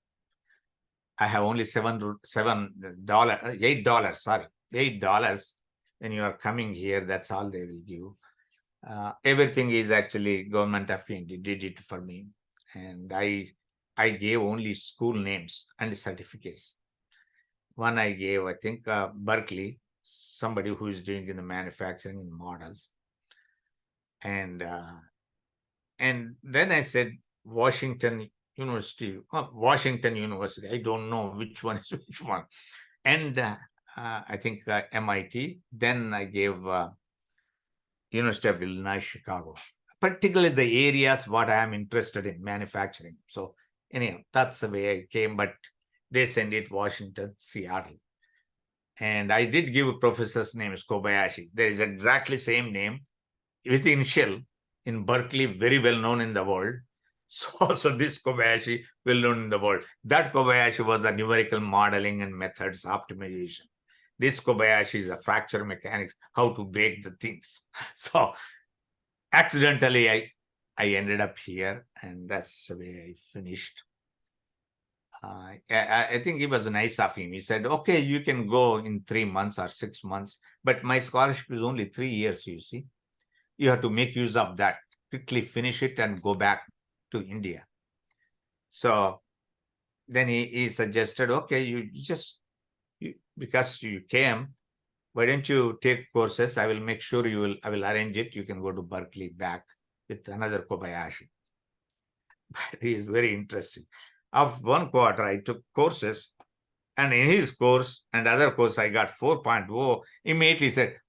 I have only $7, $8. Sorry, $8. When you are coming here, that's all they will give. Everything is actually government of India did it for me, and I gave only school names and certificates. One I gave, I think, Berkeley, somebody who is doing in the manufacturing models, and then I said Washington University. I don't know which one is which one, and I think MIT. Then I gave University of Illinois Chicago, particularly the areas what I am interested in, manufacturing. So anyhow, that's the way I came, but they send it Washington, Seattle. And I did give a professor's name is Kobayashi. There is exactly same name with initial in Berkeley, very well known in the world. So this Kobayashi, well known in the world. That Kobayashi was the numerical modeling and methods optimization. This Kobayashi is a fracture mechanics, how to break the things. So accidentally, I ended up here, and that's the way I finished. I think it was nice of him. He said, okay, you can go in 3 months or 6 months, but my scholarship is only 3 years, you see. You have to make use of that, quickly finish it and go back to India. So then he suggested, okay, because you came, why don't you take courses? I will make sure I will arrange it. You can go to Berkeley back with another Kobayashi. But he is very interesting. Of 1 quarter, I took courses, and in his course and other course, I got 4.0. Immediately said,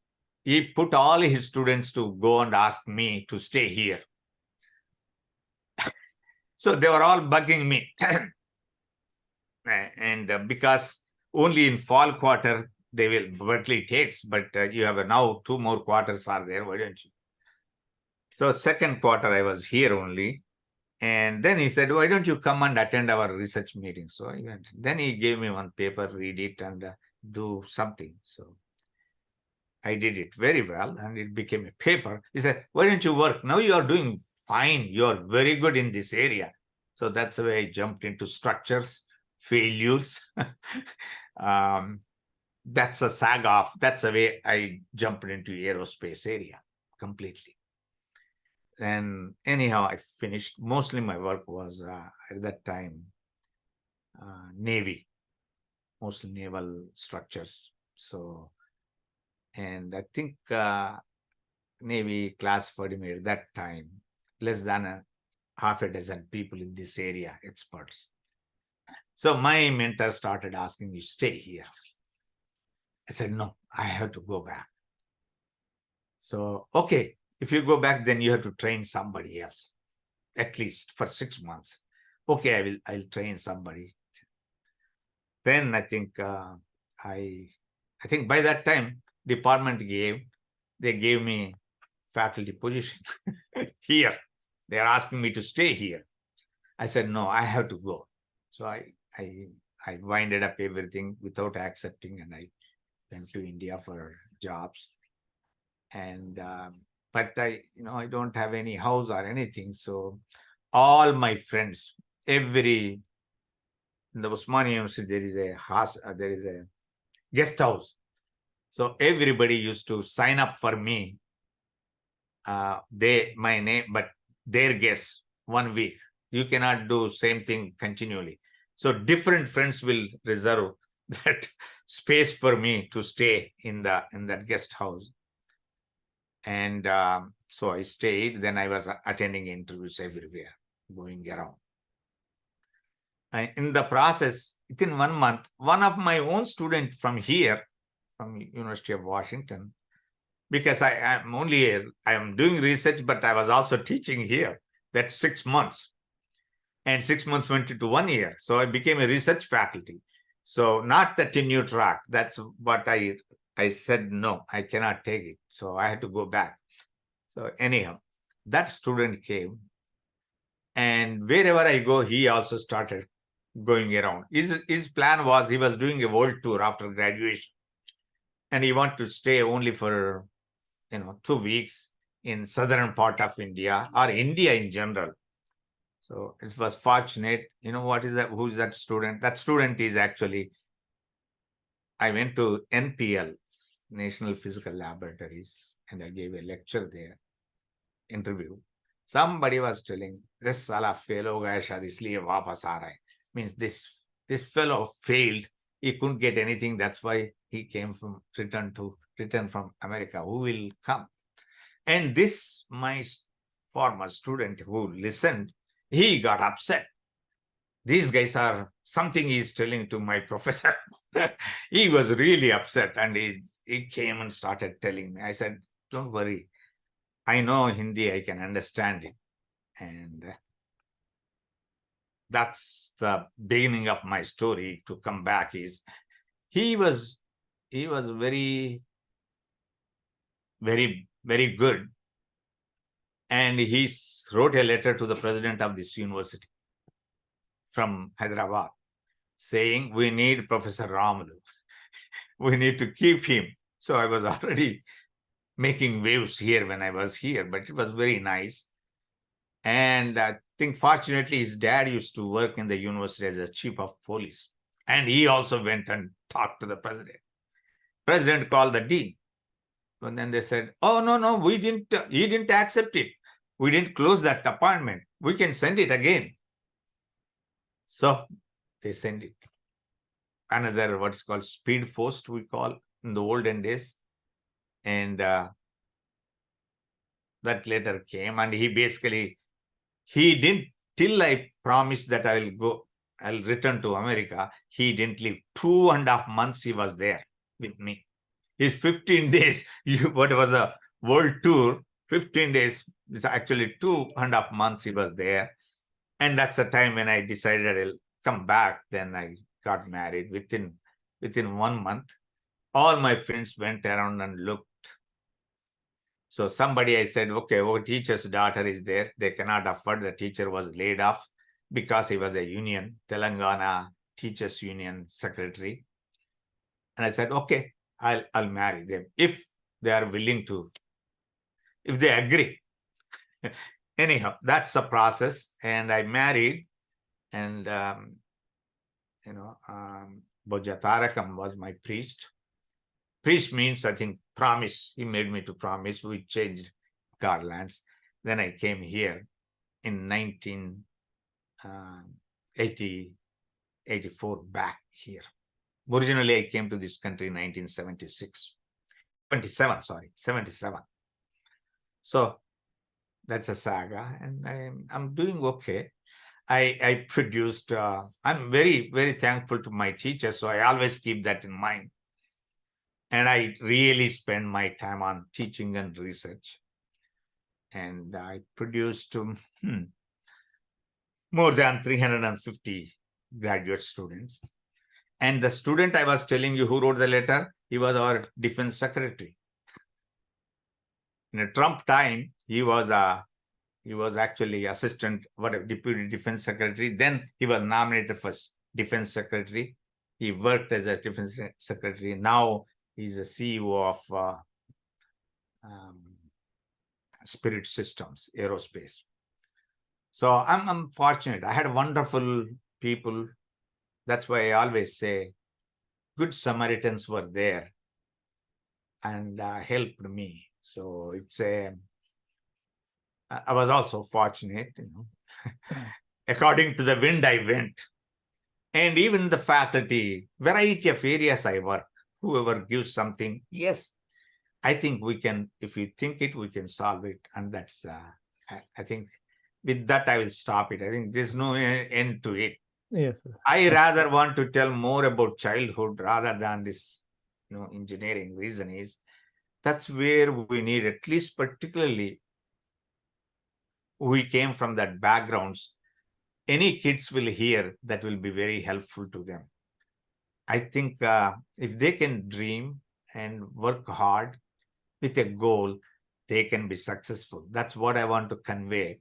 he put all his students to go and ask me to stay here. So they were all bugging me. And because only in fall quarter, Berkeley takes, but you have now 2 more quarters are there, why don't you? So 2nd quarter, I was here only. And then he said, why don't you come and attend our research meeting? So I went. Then he gave me one paper, read it and do something. So I did it very well, and it became a paper. He said, why don't you work? Now you are doing fine. You are very good in this area. So that's the way I jumped into structures, failures. That's a saga of, that's the way I jumped into aerospace area completely. And anyhow, I finished. Mostly my work was at that time, Navy, mostly naval structures. So, and I think Navy classified me at that time, less than half a dozen people in this area, experts. So my mentor started asking me, stay here. I said, no, I have to go back. So, okay, if you go back, then you have to train somebody else, at least for 6 months. Okay, I'll train somebody. Then I think I think by that time, department they gave me faculty position here. They're asking me to stay here. I said, no, I have to go. So I winded up everything without accepting, and I went to India for jobs. And but I don't have any house or anything. So all my friends, in the Osmania University, there is a guest house. So everybody used to sign up for me. My name, but their guests 1 week. You cannot do same thing continually. So different friends will reserve that space for me to stay in that guest house. And so I stayed. Then I was attending interviews everywhere, going around. In the process, within 1 month, one of my own students from here, from University of Washington, because I am doing research, but I was also teaching here. That's 6 months. And 6 months went into 1 year. So I became a research faculty. So not the tenure track. That's what I said, no, I cannot take it. So I had to go back. So anyhow, that student came. And wherever I go, he also started going around. His plan was, he was doing a world tour after graduation. And he wanted to stay only for 2 weeks in southern part of India or India in general. So it was fortunate. You know what is that? Who is that student? That student is actually, I went to NPL, National Physical Laboratories, and I gave a lecture there, interview. Somebody was telling, this sala fail ho gaya shayad isliye wapas aa raha hai. Means this fellow failed. He couldn't get anything. That's why he came from return from America. Who will come? And this, my former student who listened, he got upset. These guys are, something he's telling to my professor. He was really upset, and he came and started telling me. I said, don't worry. I know Hindi, I can understand it. And that's the beginning of my story. To come back is, he was very, very, very good. And he wrote a letter to the president of this university from Hyderabad saying, we need Professor Ramulu. We need to keep him. So I was already making waves here when I was here, but it was very nice. And I think fortunately his dad used to work in the university as a chief of police. And he also went and talked to the president. President called the dean. And then they said, oh, no, he didn't accept it. We didn't close that appointment. We can send it again. So they send it. Another, what's called speed post, we call in the olden days. And that letter came, and he didn't, till I promised that I'll return to America, he didn't leave. 2.5 months he was there with me. His 15 days, whatever the world tour, 15 days, is actually 2.5 months he was there. And that's the time when I decided I'll come back. Then I got married. Within 1 month, all my friends went around and looked. So somebody, I said, okay, our teacher's daughter is there. They cannot afford. The teacher was laid off because he was a union, Telangana Teachers Union secretary. And I said, okay, I'll marry them if they are willing to, if they agree. Anyhow, that's the process. And I married, and Bhoja Tarakam was my priest. Priest means, I think, promise. He made me to promise. We changed garlands. Then I came here in 1984, back here. Originally, I came to this country in 1977. So that's a saga, and I'm doing okay. I produced, I'm very, very thankful to my teachers, so I always keep that in mind. And I really spend my time on teaching and research. And I produced more than 350 graduate students. And the student I was telling you who wrote the letter, he was our defense secretary. In a Trump time, he was actually assistant, deputy defense secretary. Then he was nominated for defense secretary. He worked as a defense secretary. Now he's the CEO of Spirit Systems, Aerospace. So I'm fortunate. I had wonderful people. That's why I always say good Samaritans were there and helped me. So it's I was also fortunate, According to the wind, I went. And even the faculty, variety of areas I work, whoever gives something, yes, I think we can, if we think it, we can solve it. And that's, I think with that, I will stop it. I think there's no end to it. Yes, sir. I rather want to tell more about childhood rather than this, engineering. Reason is, that's where we need, at least particularly, we came from that backgrounds. Any kids will hear that will be very helpful to them. I think if they can dream and work hard with a goal, they can be successful. That's what I want to convey,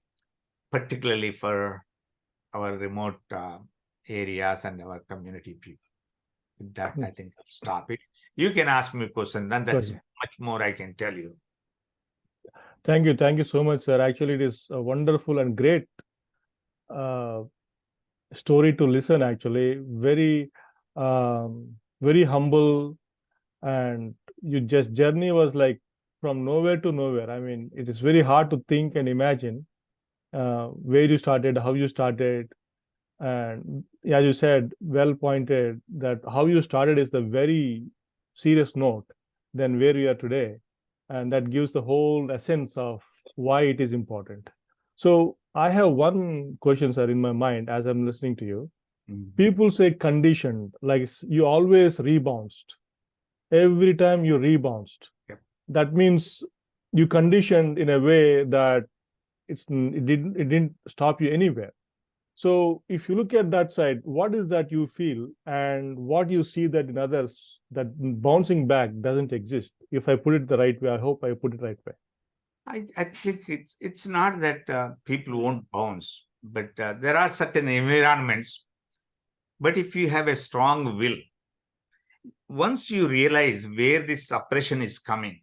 particularly for our remote areas and our community people. With that, I think I'll stop it. You can ask me a question, then that's much more I can tell you. Thank you so much, sir. Actually, it is wonderful and great story to listen, actually. Very humble, and your just journey was like from nowhere to nowhere. I mean, it is very hard to think and imagine where you started, how you started, and as you said, well pointed, that how you started is the very serious note than where we are today, and that gives the whole essence of why it is important. So I have one question, sir, in my mind as I'm listening to you. People say conditioned, like you always rebounced. Every time you rebounced, Yep. that means you conditioned in a way that it didn't stop you anywhere. So if you look at that side, what is that you feel, and what you see that in others, that bouncing back doesn't exist? If I put it the right way, I hope I put it right way. I think it's not that people won't bounce, but there are certain environments. But if you have a strong will, once you realize where this oppression is coming,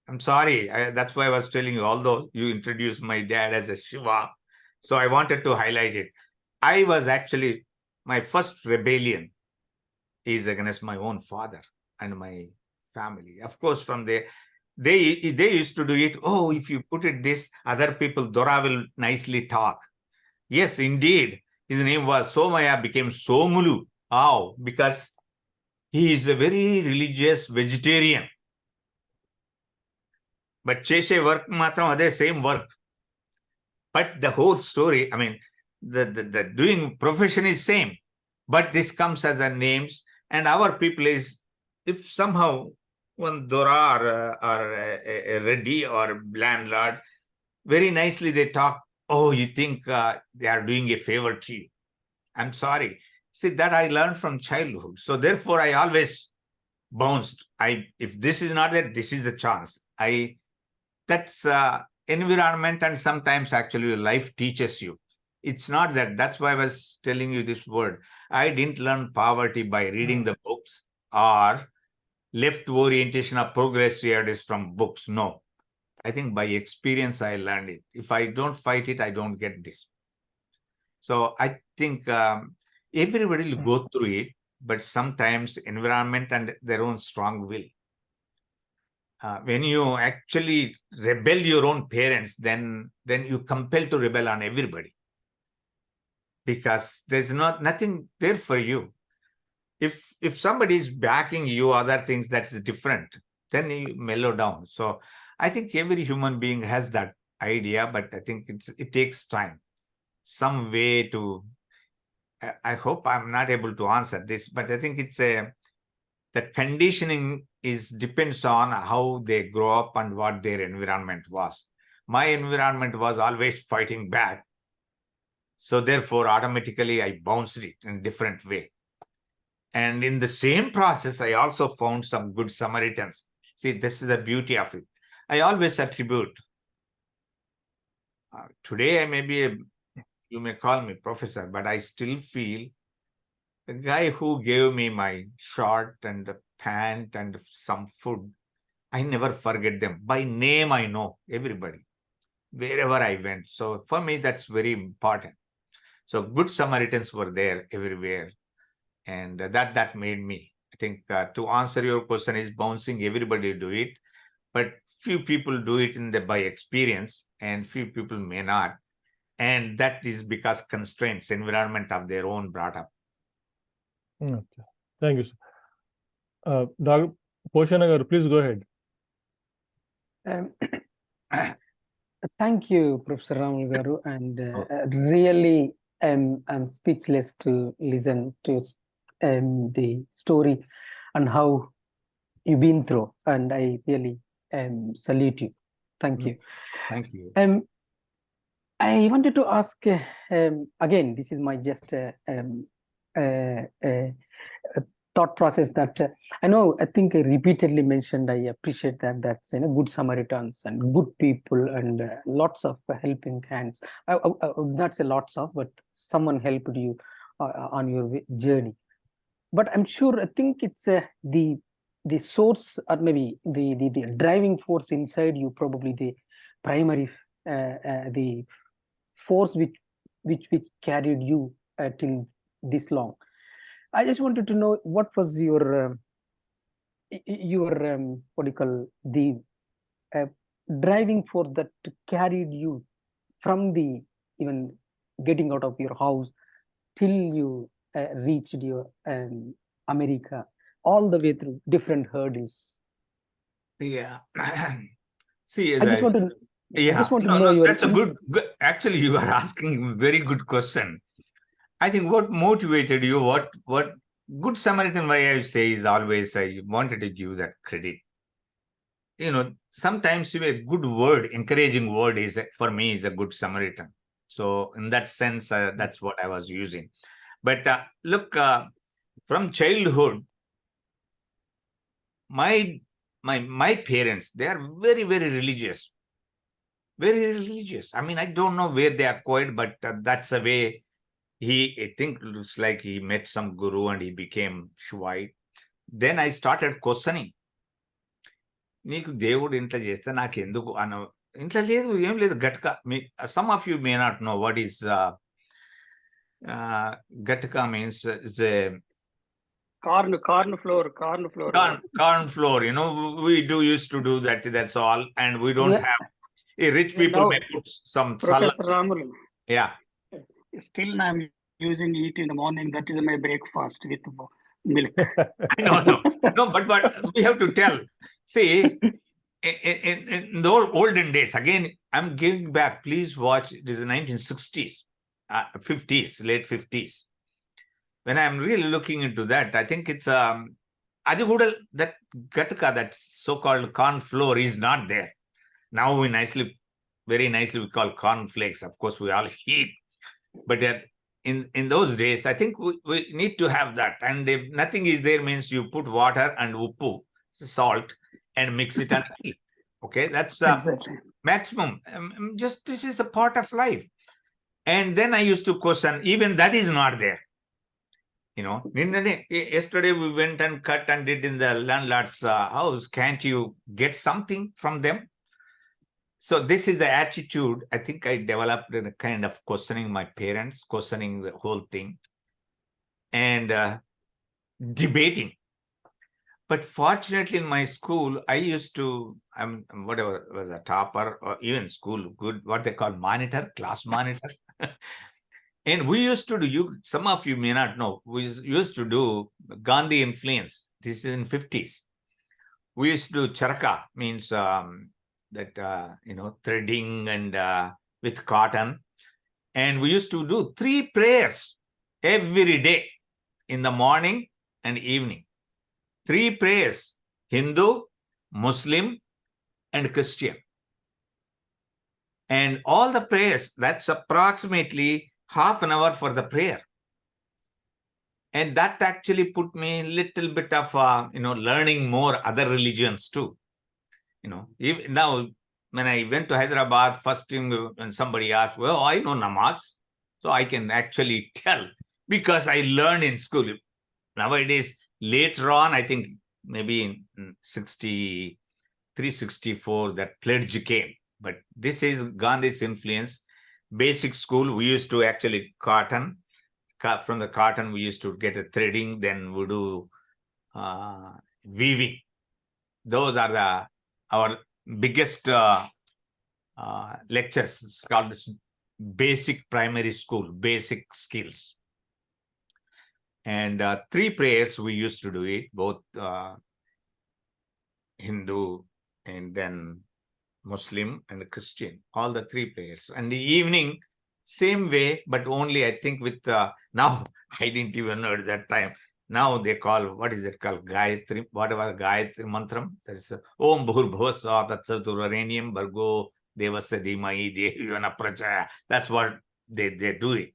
I'm sorry, that's why I was telling you, although you introduced my dad as a Shiva, so I wanted to highlight it. I was actually, my first rebellion is against my own father and my family. Of course, from there, they used to do it. Oh, if you put it this, other people, Dora will nicely talk. Yes, indeed. His name was Somaya, became Somulu. How? Because he is a very religious vegetarian. But chese work matram ade same work. But the whole story, I mean, the doing profession is same. But this comes as a names, and our people is, if somehow one Dora or a Reddy or landlord, very nicely they talk, oh, you think they are doing a favor to you. I'm sorry. See, that I learned from childhood. So therefore, I always bounced. If this is not that, this is the chance. That's environment, and sometimes actually life teaches you. It's not that. That's why I was telling you this word. I didn't learn poverty by reading the books or left orientation of progressive is from books. No. I think by experience, I learned it. If I don't fight it, I don't get this. So I think everybody will go through it, but sometimes environment and their own strong will. When you actually rebel your own parents, then you compel to rebel on everybody, because there's nothing there for you. If somebody is backing you, other things that's different, then you mellow down. So I think every human being has that idea, but I think it takes time, some way to. I hope I'm not able to answer this, but I think the conditioning depends on how they grow up and what their environment was. My environment was always fighting back. So therefore, automatically I bounced it in a different way. And in the same process, I also found some good Samaritans. See, this is the beauty of it. I always attribute. Today, you may call me professor, but I still feel the guy who gave me my shirt and pant and some food, I never forget them. By name, I know everybody, wherever I went. So for me, that's very important. So good Samaritans were there everywhere. And that made me, I think, to answer your question is bouncing, everybody do it. But few people do it by experience, and few people may not. And that is because constraints, environment of their own brought up. Okay. Thank you, sir. Dr. Poshanagar, please go ahead. Thank you, Professor Ramulu Garu, and really I'm speechless to listen to the story and how you've been through, and I really salute you. Thank you. Thank you. I wanted to ask again, this is my just thought process that I think I repeatedly mentioned. I appreciate that's good Samaritans and good people and lots of helping hands. I would not say lots of, but someone helped you on your journey. But I'm sure, I think it's the source, or maybe the driving force inside you, probably the primary the force which which carried you till this long. I just wanted to know what was your what do you call the driving force that carried you from the even getting out of your house till you reached your America, all the way through different hurdles. Yeah. See, I just want to yeah, I just want to know your that's a good. Actually, you are asking a very good question. I think what motivated you, what Good Samaritan way I say is always I wanted to give that credit. Sometimes a good word, encouraging word is for me is a Good Samaritan. So in that sense, that's what I was using. But look, from childhood, my parents, they are very, very religious. Very religious. I mean, I don't know where they acquired, but that's the way I think looks like he met some guru and he became Shivite. Then I started questioning. నీకు దేవుడు ఇంట్లో చేస్తే నాకు ఎందుకు ఇంట్లో లేదు ఏం లేదు గట్కా some of you may not know what is gatka means is a corn flour. Corn flour, we used to do that, that's all, and we don't have rich people may put some Professor Ramulu. Yeah. Still I'm using it in the morning. That is my breakfast with milk. No, but we have to tell. See, in the olden days, again, I'm giving back. Please watch. It is the 1960s, 50s, late 50s. When I'm really looking into that, I think it's that gatka, that so-called corn flour is not there. Now we very nicely we call corn flakes. Of course, we all eat. But in those days, I think we need to have that. And if nothing is there, means you put water and uppu, salt, and mix it and eat. Okay, that's Exactly. maximum. Just this is the part of life. And then I used to question, even that is not there. Yesterday we went and cut and did in the landlord's house. Can't you get something from them? So this is the attitude I think I developed in a kind of questioning my parents, questioning the whole thing, and debating. But fortunately, in my school, I used to, whatever was a topper, or even school, good, what they call monitor, class monitor. And we used to do, some of you may not know, we used to do Gandhi influence. This is in 50s. We used to do charaka, means that, threading and with cotton. And we used to do 3 prayers every day in the morning and evening. 3 prayers, Hindu, Muslim, and Christian. And all the prayers, that's approximately half an hour for the prayer. And that actually put me a little bit of, learning more other religions too. Now, when I went to Hyderabad, first thing when somebody asked, well, I know namaz, so I can actually tell because I learned in school. Nowadays, later on, I think maybe in 63, 64, that pledge came. But this is Gandhi's influence. Basic school, we used to actually from the cotton, we used to get a threading, then we do weaving. Those are our biggest lectures. It's called basic primary school, basic skills. And 3 prayers we used to do it, both Hindu and then Muslim and Christian, all the 3 prayers. And the evening, same way, but only I think with, now I didn't even know at that time. Now they call, what is it called? Gayatri, whatever Gayatri Mantram. That is Om Bhur Bhuvasva Tatsaturarenium Bargo Devasya Dhimai Devana Prachaya. That's what they do it.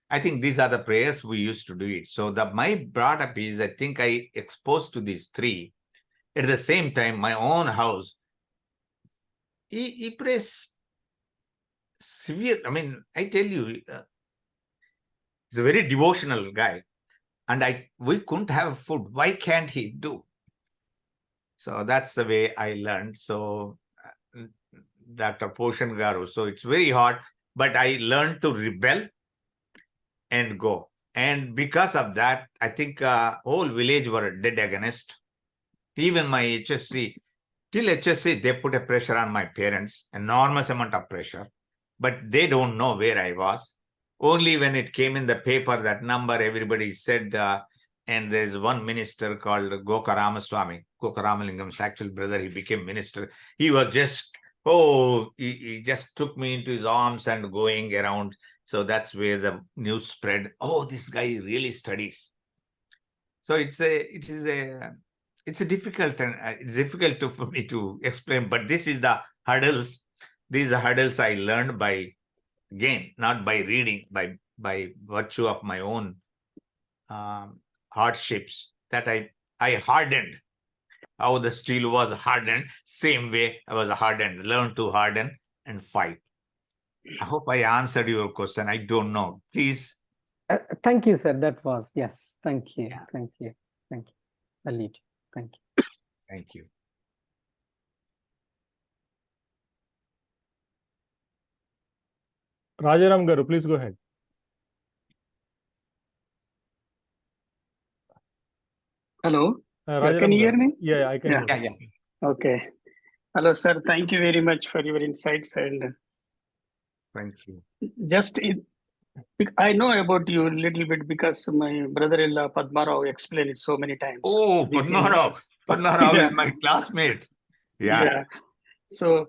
I think these are the prayers we used to do it. So my brought up is, I think I exposed to these 3. At the same time, my own house, he prays severe. I mean, I tell you, he's a very devotional guy. And we couldn't have food. Why can't he do? So that's the way I learned. So Dr. Poshan Garu. So it's very hard. but I learned to rebel and go. And because of that, I think whole village were dead against. Even my HSC, till HSC, they put a pressure on my parents, enormous amount of pressure, but they don't know where I was. Only when it came in the paper, that number, everybody said, and there's one minister called Goka Ramaswamy, Goka Ramalingam's actual brother, he became minister. He was just, he just took me into his arms and going around. So that's where the news spread. Oh, this guy really studies. So it's a difficult, and it's difficult for me to explain, but this is the hurdles. These are hurdles I learned by, again, not by reading, by virtue of my own hardships that I hardened. How the steel was hardened, same way I was hardened, learned to harden and fight. I hope I answered your question. I don't know. Please. Thank you, sir. That was, yes. Thank you. Yeah. Thank you. Thank you. Salute. Thank you. Thank you. Rajaram Garu, please go ahead. Hello. Rajaram Can you hear Garu. me? Yeah, I can Yeah. hear you. Yeah. Okay. Hello, sir. Thank you very much for your insights. And Thank you. just I know about you a little bit because my brother-in-law Padmarao explained it so many times. Oh, This is- Padmarao. Padmarao Yeah. is my classmate. Yeah. So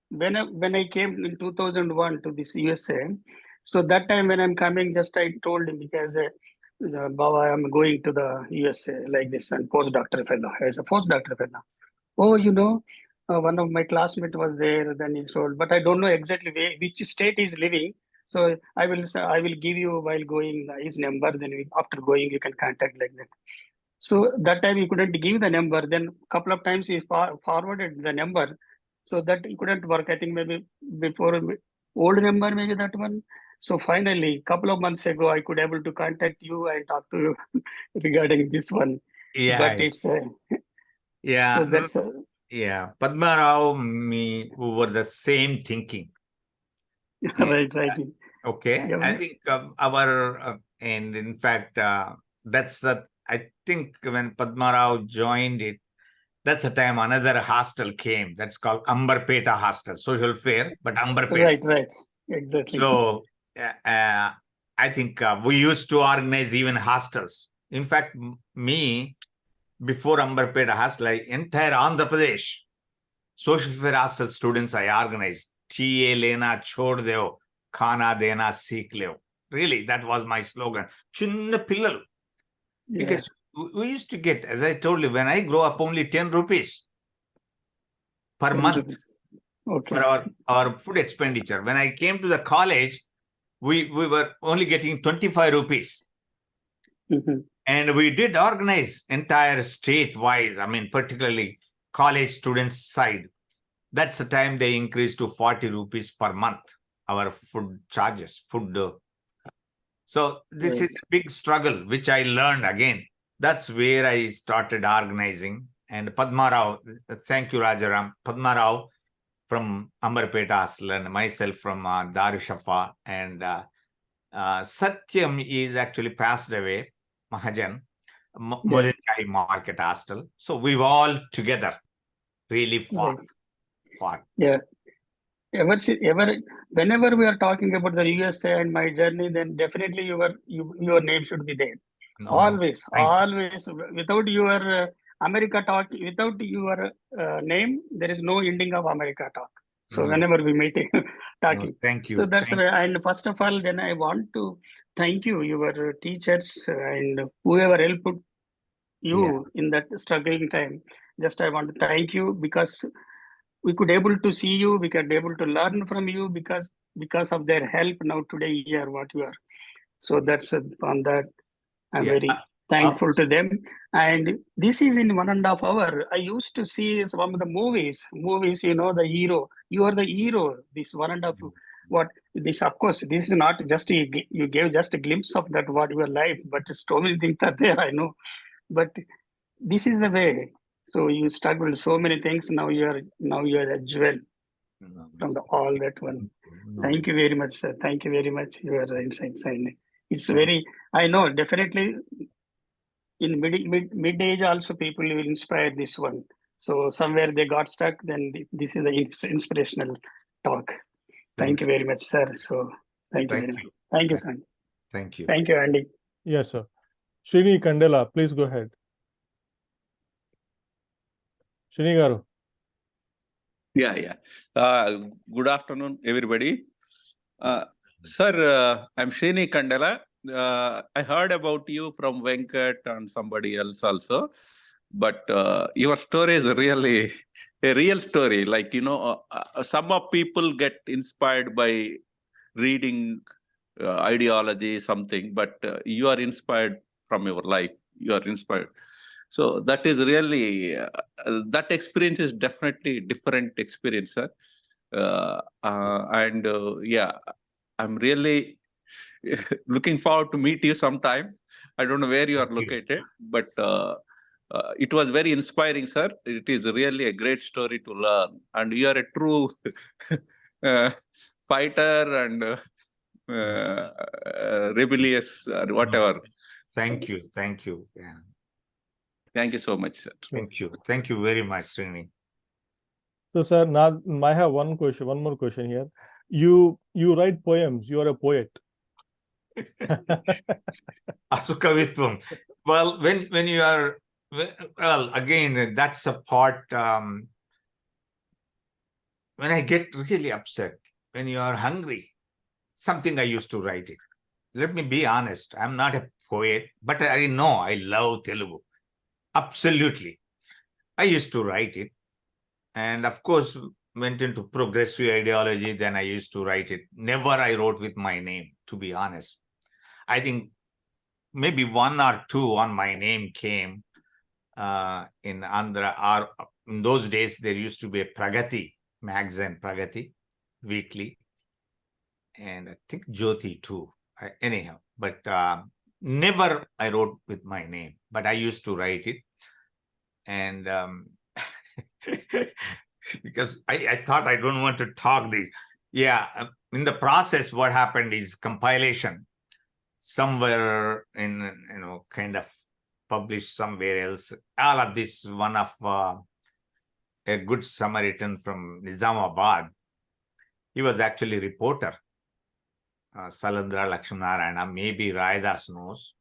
when I came in 2001 to this USA, so that time when I'm coming, just I told him because Baba, I'm going to the USA like this and postdoctoral fellow as a postdoctoral fellow. Oh, one of my classmates was there. Then he told, but I don't know exactly which state he's living. So I will give you while going his number. Then after going, you can contact like that. So that time he couldn't give the number. Then couple of times he forwarded the number, so that it couldn't work. I think maybe before old number, maybe that one. So finally, couple of months ago, I could able to contact you and talk to you regarding this one. Yeah. But it's Yeah. so that's Yeah. Padmarao, me, we were the same thinking. right. Okay. Yeah. I think and in fact, that's the, I think when Padmarao joined it, that's the time another hostel came. That's called Ambarpeta Hostel, social fair, but Ambarpeta. Right. Exactly. So I think we used to organize even hostels. In fact, me, before Ambarpeta Hostel, entire Andhra Pradesh, social fair hostel students I organized. TA lena chhod deo, khana dena seek leo. Really, that was my slogan. Chinna pillalu. Yeah. Because we used to get, as I told you, when I grow up, only 10 rupees per 10 month rupees. Okay. for our food expenditure. When I came to the college, we were only getting 25 rupees. Mhm. And we did organize entire state-wise, I mean, particularly college students' side. That's the time they increased to 40 rupees per month, our food charges, food. So this Right. is a big struggle, which I learned again. That's where I started organizing. And Padmarao, thank you, Rajaram. Padmarao from Ambarpeta Hostel and myself from Darushafa. And Satyam is actually passed away, Mahajan, Molinkai Market Hostel. So we've all together really fought. Yeah. Whenever we are talking about the USA and my journey, then definitely your name should be there. No, Always. thank you. Without your America talk, without your name, there is no ending of America talk. So No. whenever we meet talking. No, thank you. So that's Thank why. And first of all, then I want to thank you, your teachers and whoever helped you in that struggling time. Just I want to thank you because we could able to see you, we could able to learn from you because of their help. Now today here what you are. So that's on that. I'm very thankful to them. And this is in 1.5 hours. I used to see some of the movies, the hero. You are the hero. This 1.5, what this, of course, this is not just, you gave just a glimpse of that, what your life, but so many things are there, I know. But this is the way. So you struggled so many things. Now you are a jewel from all that one. Thank you very much, sir. Thank you very much. Your insights. And it's Thank- very, I know, definitely in mid age also people will inspire this one. So somewhere they got stuck, then this is the inspirational talk. Thank you very much, sir. So thank you very much. you. Thank you, sir. Thank you. Thank you, Andy. Yes, sir. Srini Kandela, please go ahead. Srini Garu. Yeah. Good afternoon, everybody. Sir, I'm Srini Kandala. I heard about you from Venkat and somebody else also, but your story is really a real story. Like, some of people get inspired by reading ideology, something, but you are inspired from your life. You are inspired. So that is really, that experience is definitely different experience, sir. Yeah, I'm really looking forward to meet you sometime. I don't know where you are Thank you. located, but it was very inspiring, sir. It is really a great story to learn. And you are a true fighter and rebellious or whatever. Thank you. Thank you. Yeah. Thank you so much, sir. Thank you. Thank you very much, Srini. So, sir, now I have one more question here. You write poems. You are a poet. Asukavitvam. Well, when you are, well, again, that's a part, when I get really upset, when you are hungry, something I used to write it. Let me be honest, I'm not a poet, but I know I love Telugu. Absolutely. I used to write it. And of course, went into progressive ideology, then I used to write it. Never I wrote with my name, to be honest. I think maybe one or two on my name came in Andhra. Or in those days, there used to be a Pragati magazine, Pragati weekly, and I think Jyoti too. Anyhow, but never I wrote with my name, but I used to write it. And because I thought I don't want to talk this. Yeah, in the process, what happened is compilation. Somewhere in, kind of published somewhere else. All of this, one of a good Samaritan from Nizamabad. He was actually a reporter. Salandra Lakshmanarayana, maybe Raidas knows.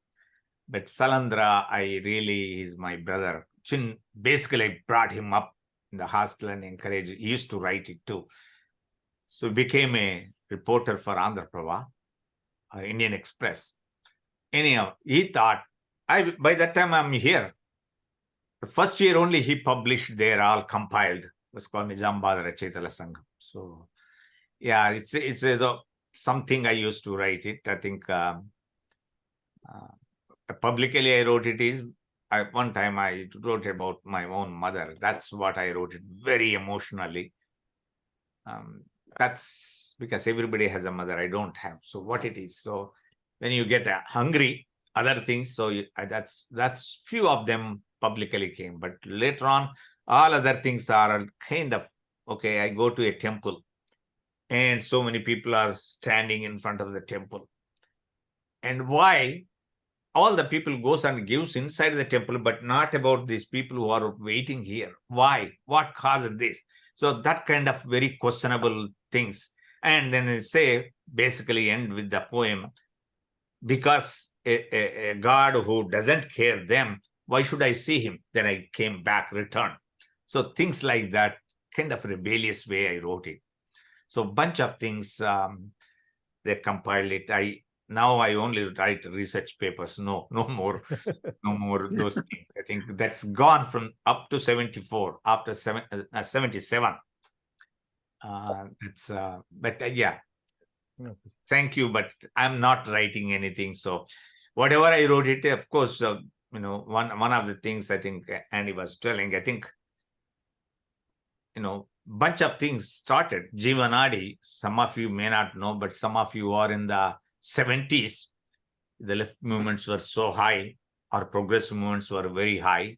But Salandra, is my brother. Basically, I brought him up in the hostel and encouraged. He used to write it too. So he became a reporter for Andhra Prabha, Indian Express. Anyhow, he thought, by that time I'm here. The first year only he published, they're all compiled. It was called Nizamabad Rachitala Sangham. So yeah, it's something I used to write it. I think publicly I wrote it is, one time I wrote about my own mother. That's what I wrote it, very emotionally. That's because everybody has a mother, I don't have. So what it is. So when you get hungry, other things, so that's few of them publicly came. But later on, all other things are kind of, okay, I go to a temple and so many people are standing in front of the temple. And why? All the people goes and gives inside the temple, but not about these people who are waiting here. Why? What caused this? So that kind of very questionable things. And then it say, basically end with the poem, because a God who doesn't care them, why should I see him? Then I came back, returned. So things like that, kind of rebellious way I wrote it. So bunch of things, they compiled it. Now I only write research papers. No more those things. I think that's gone from up to 74. After 77, yeah. Thank you, but I'm not writing anything. So whatever I wrote it, of course, one of the things I think Andy was telling, I think, bunch of things started. Jivanadi, some of you may not know, but some of you are in the 70s. The left movements were so high, our progressive movements were very high.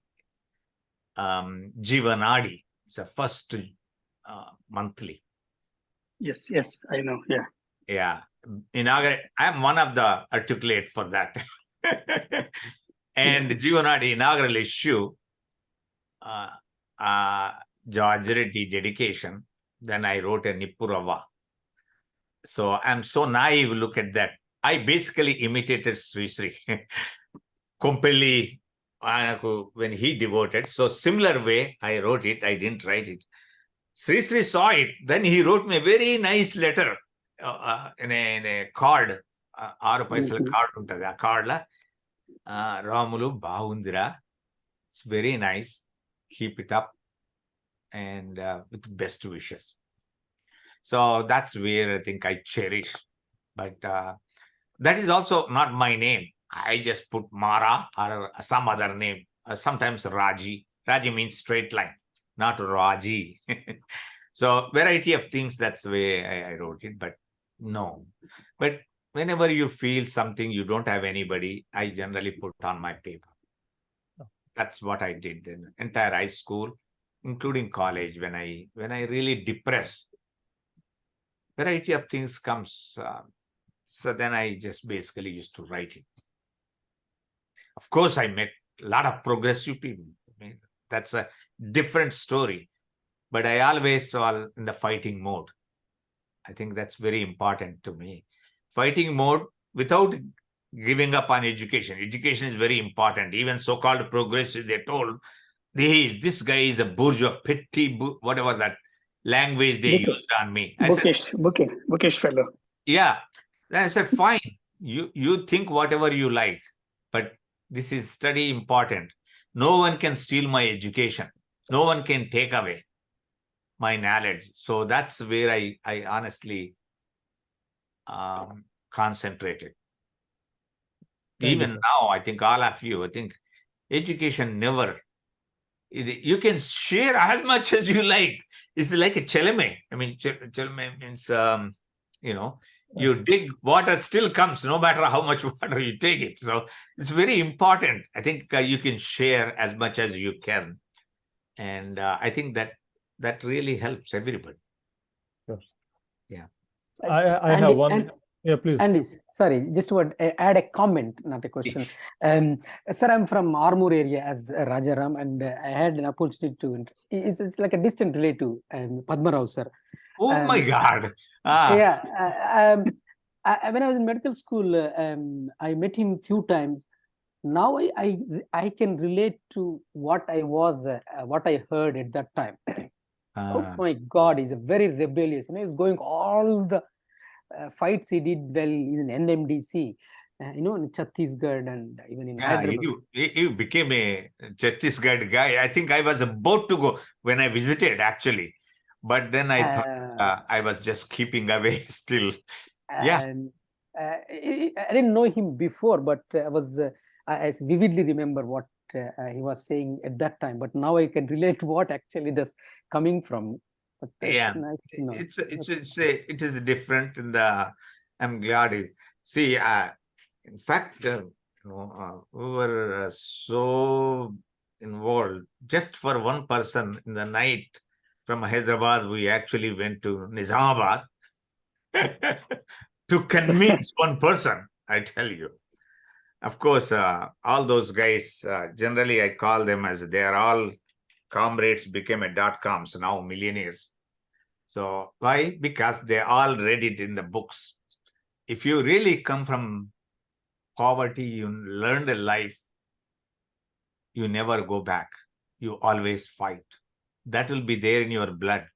Jivanadi, it's a first monthly. Yes, yes, I know. Yeah. Yeah. I'm one of the articulate for that. And Jivanadi inaugural issue, George Reddy dedication. Then I wrote a Nippurava. So I'm so naive. Look at that. I basically imitated Sri Sri. Kompelli, when he devoted. So similar way, I wrote it. I didn't write it. Sri Sri saw it. Then he wrote me a very nice letter in a card. Aru paisala card untadi. A card la Ramulu Mamidala. It's very nice. Keep it up. And with best wishes. So that's where I think I cherish. But that is also not my name. I just put Mara or some other name. Sometimes Raji. Raji means straight line, not Raji. So variety of things, that's the way I wrote it, but no. But whenever you feel something, you don't have anybody, I generally put on my paper. That's what I did in entire high school, including college. When I really depressed, variety of things comes. So then I just basically used to write it. Of course, I met a lot of progressive people. I mean, that's a different story. But I always was in the fighting mode. I think that's very important to me. Fighting mode without giving up on education. Education is very important. Even so-called progressive, they told, this guy is a bourgeois, petty, whatever that language they used on me. I said, Bookish fellow. yeah. Then I said, fine, you think whatever you like, but this is study important. No one can steal my education. No one can take away my knowledge. So that's where I honestly concentrated. Even now, I think all of you, I think education never, you can share as much as you like. It's like a chelme. I mean, chelme means, you dig, water still comes, no matter how much water you take it. So it's very important. I think you can share as much as you can. And I think that really helps everybody. Yes. Yeah. I have one. Yeah, please. Andy, sorry, just to add a comment, not a question. Sir, I'm from Armoor area as Rajaram, and I had an opportunity to. It's like a distant relative, Padma Rao, sir. Oh my God! Yeah, when I was in medical school, I met him few times. Now I can relate to what I was, what I heard at that time. Oh my God, he's a very rebellious. He's going all the fights he did well in NMDC, in Chhattisgarh and even in Hyderabad. You became a Chhattisgarh guy. I think I was about to go when I visited, actually. But then I thought I was just keeping away still. Yeah. I didn't know him before, but I vividly remember what he was saying at that time. But now I can relate what actually this coming from. But yeah, nice to know. it is different in the. I'm glad. See, in fact, we were so involved. Just for one person in the night from Hyderabad, we actually went to Nizamabad to convince one person. I tell you. Of course, all those guys. Generally, I call them as they are all comrades. Became a .coms now, millionaires. So why? Because they all read it in the books. If you really come from poverty, you learn the life, you never go back. You always fight. That will be there in your blood,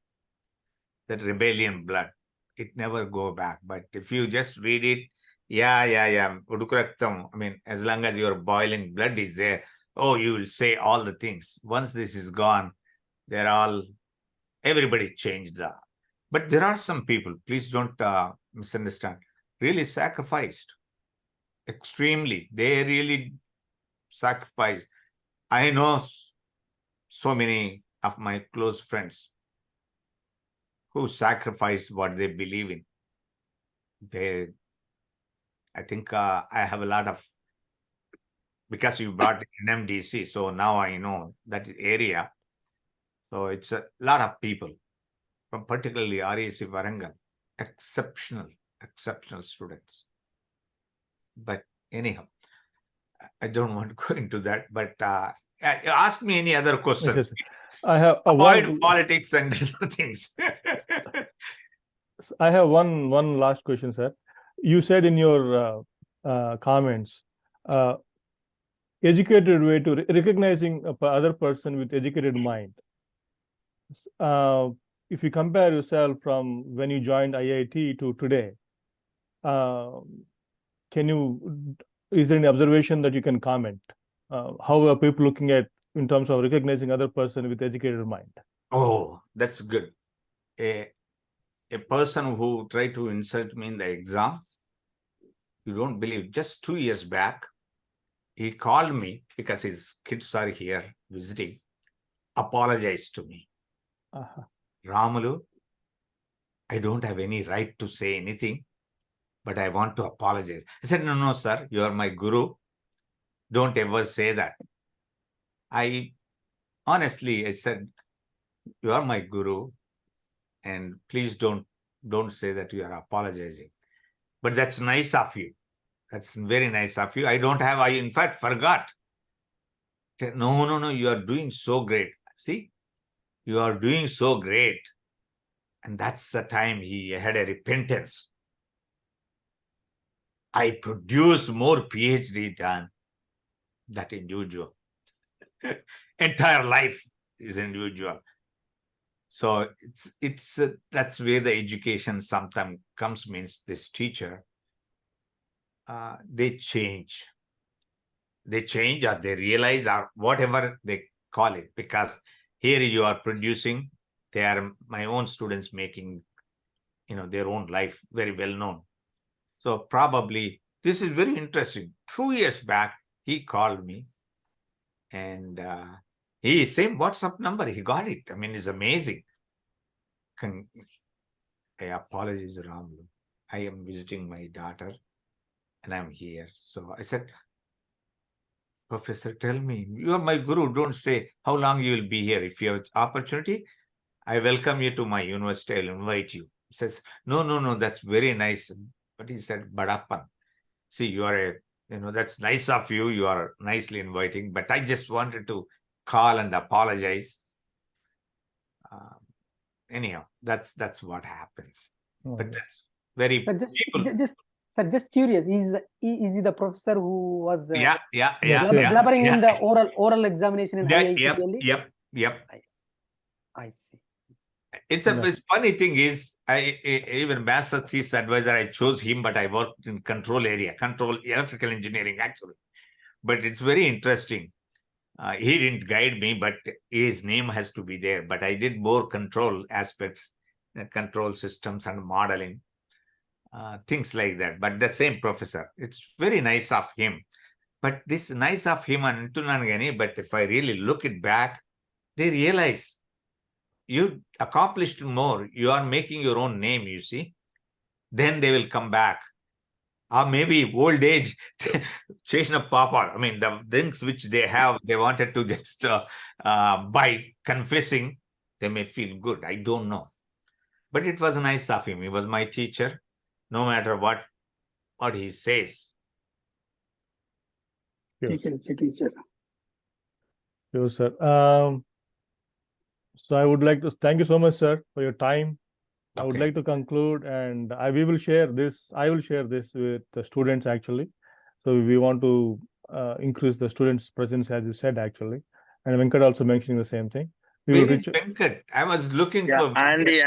that rebellion blood. It never go back. But if you just read it, Udukraktam, I mean, as long as your boiling blood is there, you will say all the things. Once this is gone, everybody changed. But there are some people, please don't misunderstand, really sacrificed extremely. They really sacrificed. I know so many of my close friends who sacrificed what they believe in. I think I have a lot of, because you brought NMDC, so now I know that area. So it's a lot of people from particularly RAC Varangal. exceptional students. But anyhow, I don't want to go into that. But ask me any other question. Yes, I have Avoid politics and other things. I have one last question, sir. You said in your comments, educated way to recognizing other person with educated mind. If you compare yourself from when you joined IIT to today, is there any observation that you can comment? How are people looking at in terms of recognizing other person with educated mind? Oh, that's good. A person who tried to insult me in the exam, you don't believe, just 2 years back, he called me because his kids are here visiting, apologized to me. Ramulu, I don't have any right to say anything, but I want to apologize. I said, no, sir, you are my guru. Don't ever say that. I said, you are my guru, and please don't say that you are apologizing. But that's nice of you. That's very nice of you. I in fact forgot. No, you are doing so great. See, you are doing so great. And that's the time he had a repentance. I produced more PhD than that individual. Entire life is individual. So it's that's where the education sometimes comes, means this teacher, they change or they realize, or whatever they call it, because here you are producing, they are my own students making, their own life very well known. So probably this is very interesting. 2 years back, he called me, and he same WhatsApp number, he got it. I mean, it's amazing. Apologies, Ramulu. I am visiting my daughter and I'm here. So I said, Professor, tell me, you are my guru. Don't say how long you will be here. If you have opportunity, I welcome you to my university. I'll invite you. He says, no, that's very nice. But he said, Badappan, see, you are that's nice of you. You are nicely inviting, but I just wanted to call and apologize. Anyhow, that's what happens. But that's very just curious. Is he the professor who was blabbering in the oral examination in IIT Delhi? Yep. I see. It's funny thing is, even master thesis advisor, I chose him, but I worked in control electrical engineering actually. But it's very interesting. He didn't guide me, but his name has to be there. But I did more control aspects, control systems and modeling, things like that. But the same professor, it's very nice of him. But this nice of him and Tunangani, but if I really look it back, they realize you accomplished more. You are making your own name, you see. Then they will come back. Or maybe old age, chasing papa. I mean, the things which they have, they wanted to just by confessing, they may feel good. I don't know. But it was nice of him. He was my teacher, no matter what he says. Yes, sir. So I would like to thank you so much, sir, for your time. I would like to conclude, and I will share this with the students actually. So we want to increase the students' presence, as you said actually. And Venkat also mentioning the same thing. Where is Venkat? I was looking for Andy,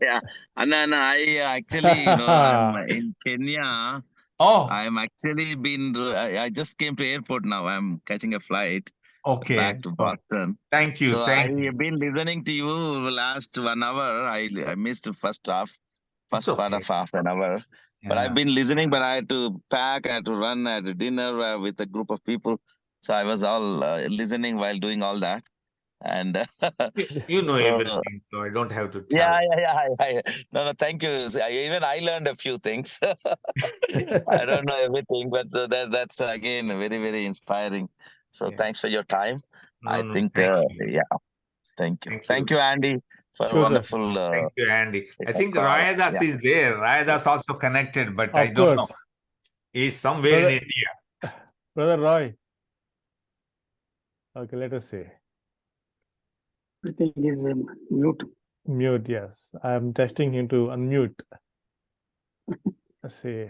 yeah. Anna, I actually, I'm in Kenya. Oh, I'm actually I just came to airport now. I'm catching a flight back to Boston. Thank you. So Thank you. I've been listening to you last 1 hour. I missed the first part of half an hour. Yeah. But I've been listening, but I had to pack, I had to run, I had to dinner with a group of people. So I was all listening while doing all that. And you know everything, so I don't have to tell. Yeah. No, thank you. Even I learned a few things. I don't know everything, but that's again very, very inspiring. So thanks for your time. Thank you. Thank you. Thank you, Andy. for Sure, sir. wonderful. Thank you, Andy. I think call. Rayadas Yeah. is there. Rayadas also connected, but Of I don't know. course. He's somewhere in Brother- India. Brother Roy. Okay, let us see. I think he's mute. Mute, yes. I am testing him to unmute. Let's see.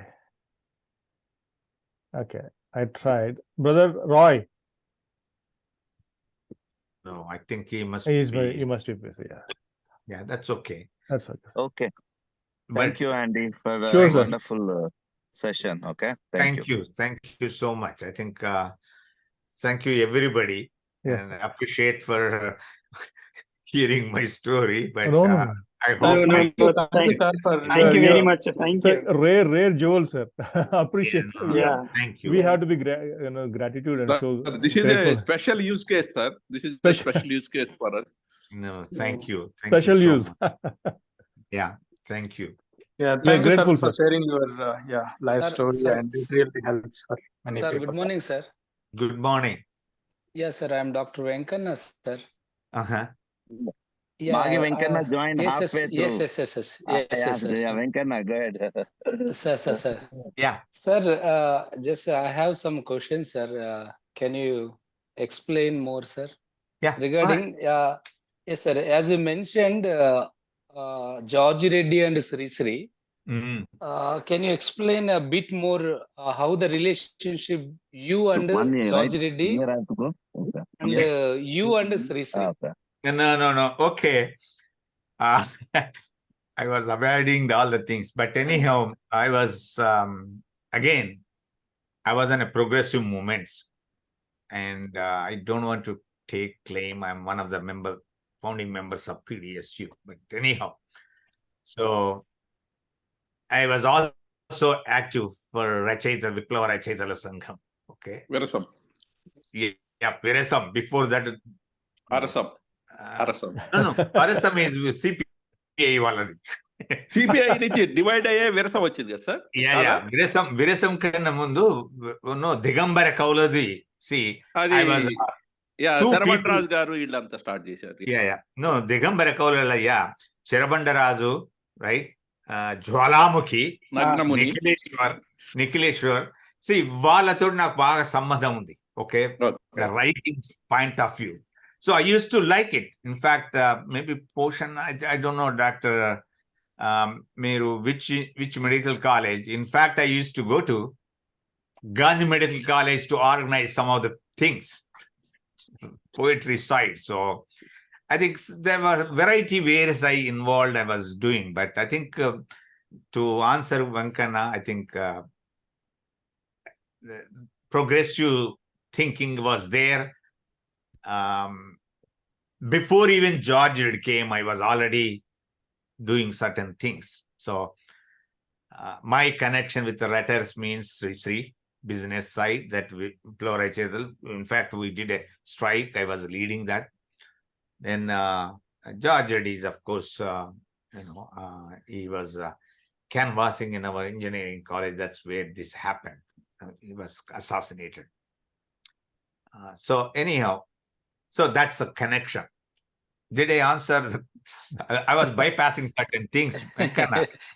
Okay, I tried. Brother Roy, No, I think he must he be. must be busy. Yeah, Yeah, that's okay. that's okay. Okay. But Thank you, Andy, for a Sure, sir. wonderful session. Okay. thank you. Thank you so much. I think thank you everybody, Yes. and I appreciate for hearing my story. But No, no, no. I No, hope no, I, no. Thank you, sir. Thank you yeah. very much. Thank It's you. a rare jewel, sir. Appreciate. Yeah, no, Yeah. thank you. We have to be gratitude and Sir, show this is grateful. a special use case, sir. This is a Special- special use case for us. No, thank you. Thank Special you so use. much. Yeah, thank you. Yeah, We are thank you, sir, grateful, for sir. sharing your life Sir, story, sir, and it really helps for many Sir, people. good morning, sir. Good morning. Yes, sir, I am Dr. Venkana, sir. Uh-huh. Yeah, Magi Venkana joined yes, halfway yes, through. yes, yes, yes, yes, yes, yes, Yeah, sir. Venkana, go ahead. Sir. Yeah. Sir, just I have some questions, sir. Can you explain more, sir? Yeah. Regarding, yes, sir, as you mentioned, George Reddy and Sri Sri. Mhm. Can you explain a bit more how the relationship you and 1 year, George right? Reddy Year I have to go. Okay. and you and Sri Sri? Okay. No. Okay. I was avoiding all the things, but anyhow, I was again, I was in a progressive movements, and I don't want to take claim. I'm one of the founding members of PDSU, but anyhow, so I was also active for Rachaitala Viplava Rachaitala Sangham. Okay. Versam. Yeah, Veresam. Before that, Arasam. uh, Arasam. no, Arasam is CPI వాళ్ళది. CPI నుంచి divide అయ్యే విరసం వచ్చింది కదా sir yeah విరసం కన్నా ముందు దిగంబర కౌలది అది two శరభట్రాజు గారు వీళ్ళంతా స్టార్ట్ చేశారు దిగంబర కౌలయ్యా శరబండరాజు రైట్ జ్వాలాముఖి నగ్నముని నిఖిలేశ్వర్ వాళ్ళతో నాకు బాగా సంబంధం ఉంది okay writing point of view so I used to like it in fact maybe portion I don't know doctor మీరు which medical college. In fact, I used to go to Gandhi Medical College to organize some of the things, poetry side. So I think there were variety ways I was doing, but I think to answer Venkana, I think progressive thinking was there. Before even George came, I was already doing certain things. So my connection with the writers means Sri business side that we in fact we did a strike. I was leading that. Then George is of course he was canvassing in our engineering college. That's where this happened. He was assassinated. So anyhow, so that's a connection. Did I answer? I was bypassing certain things.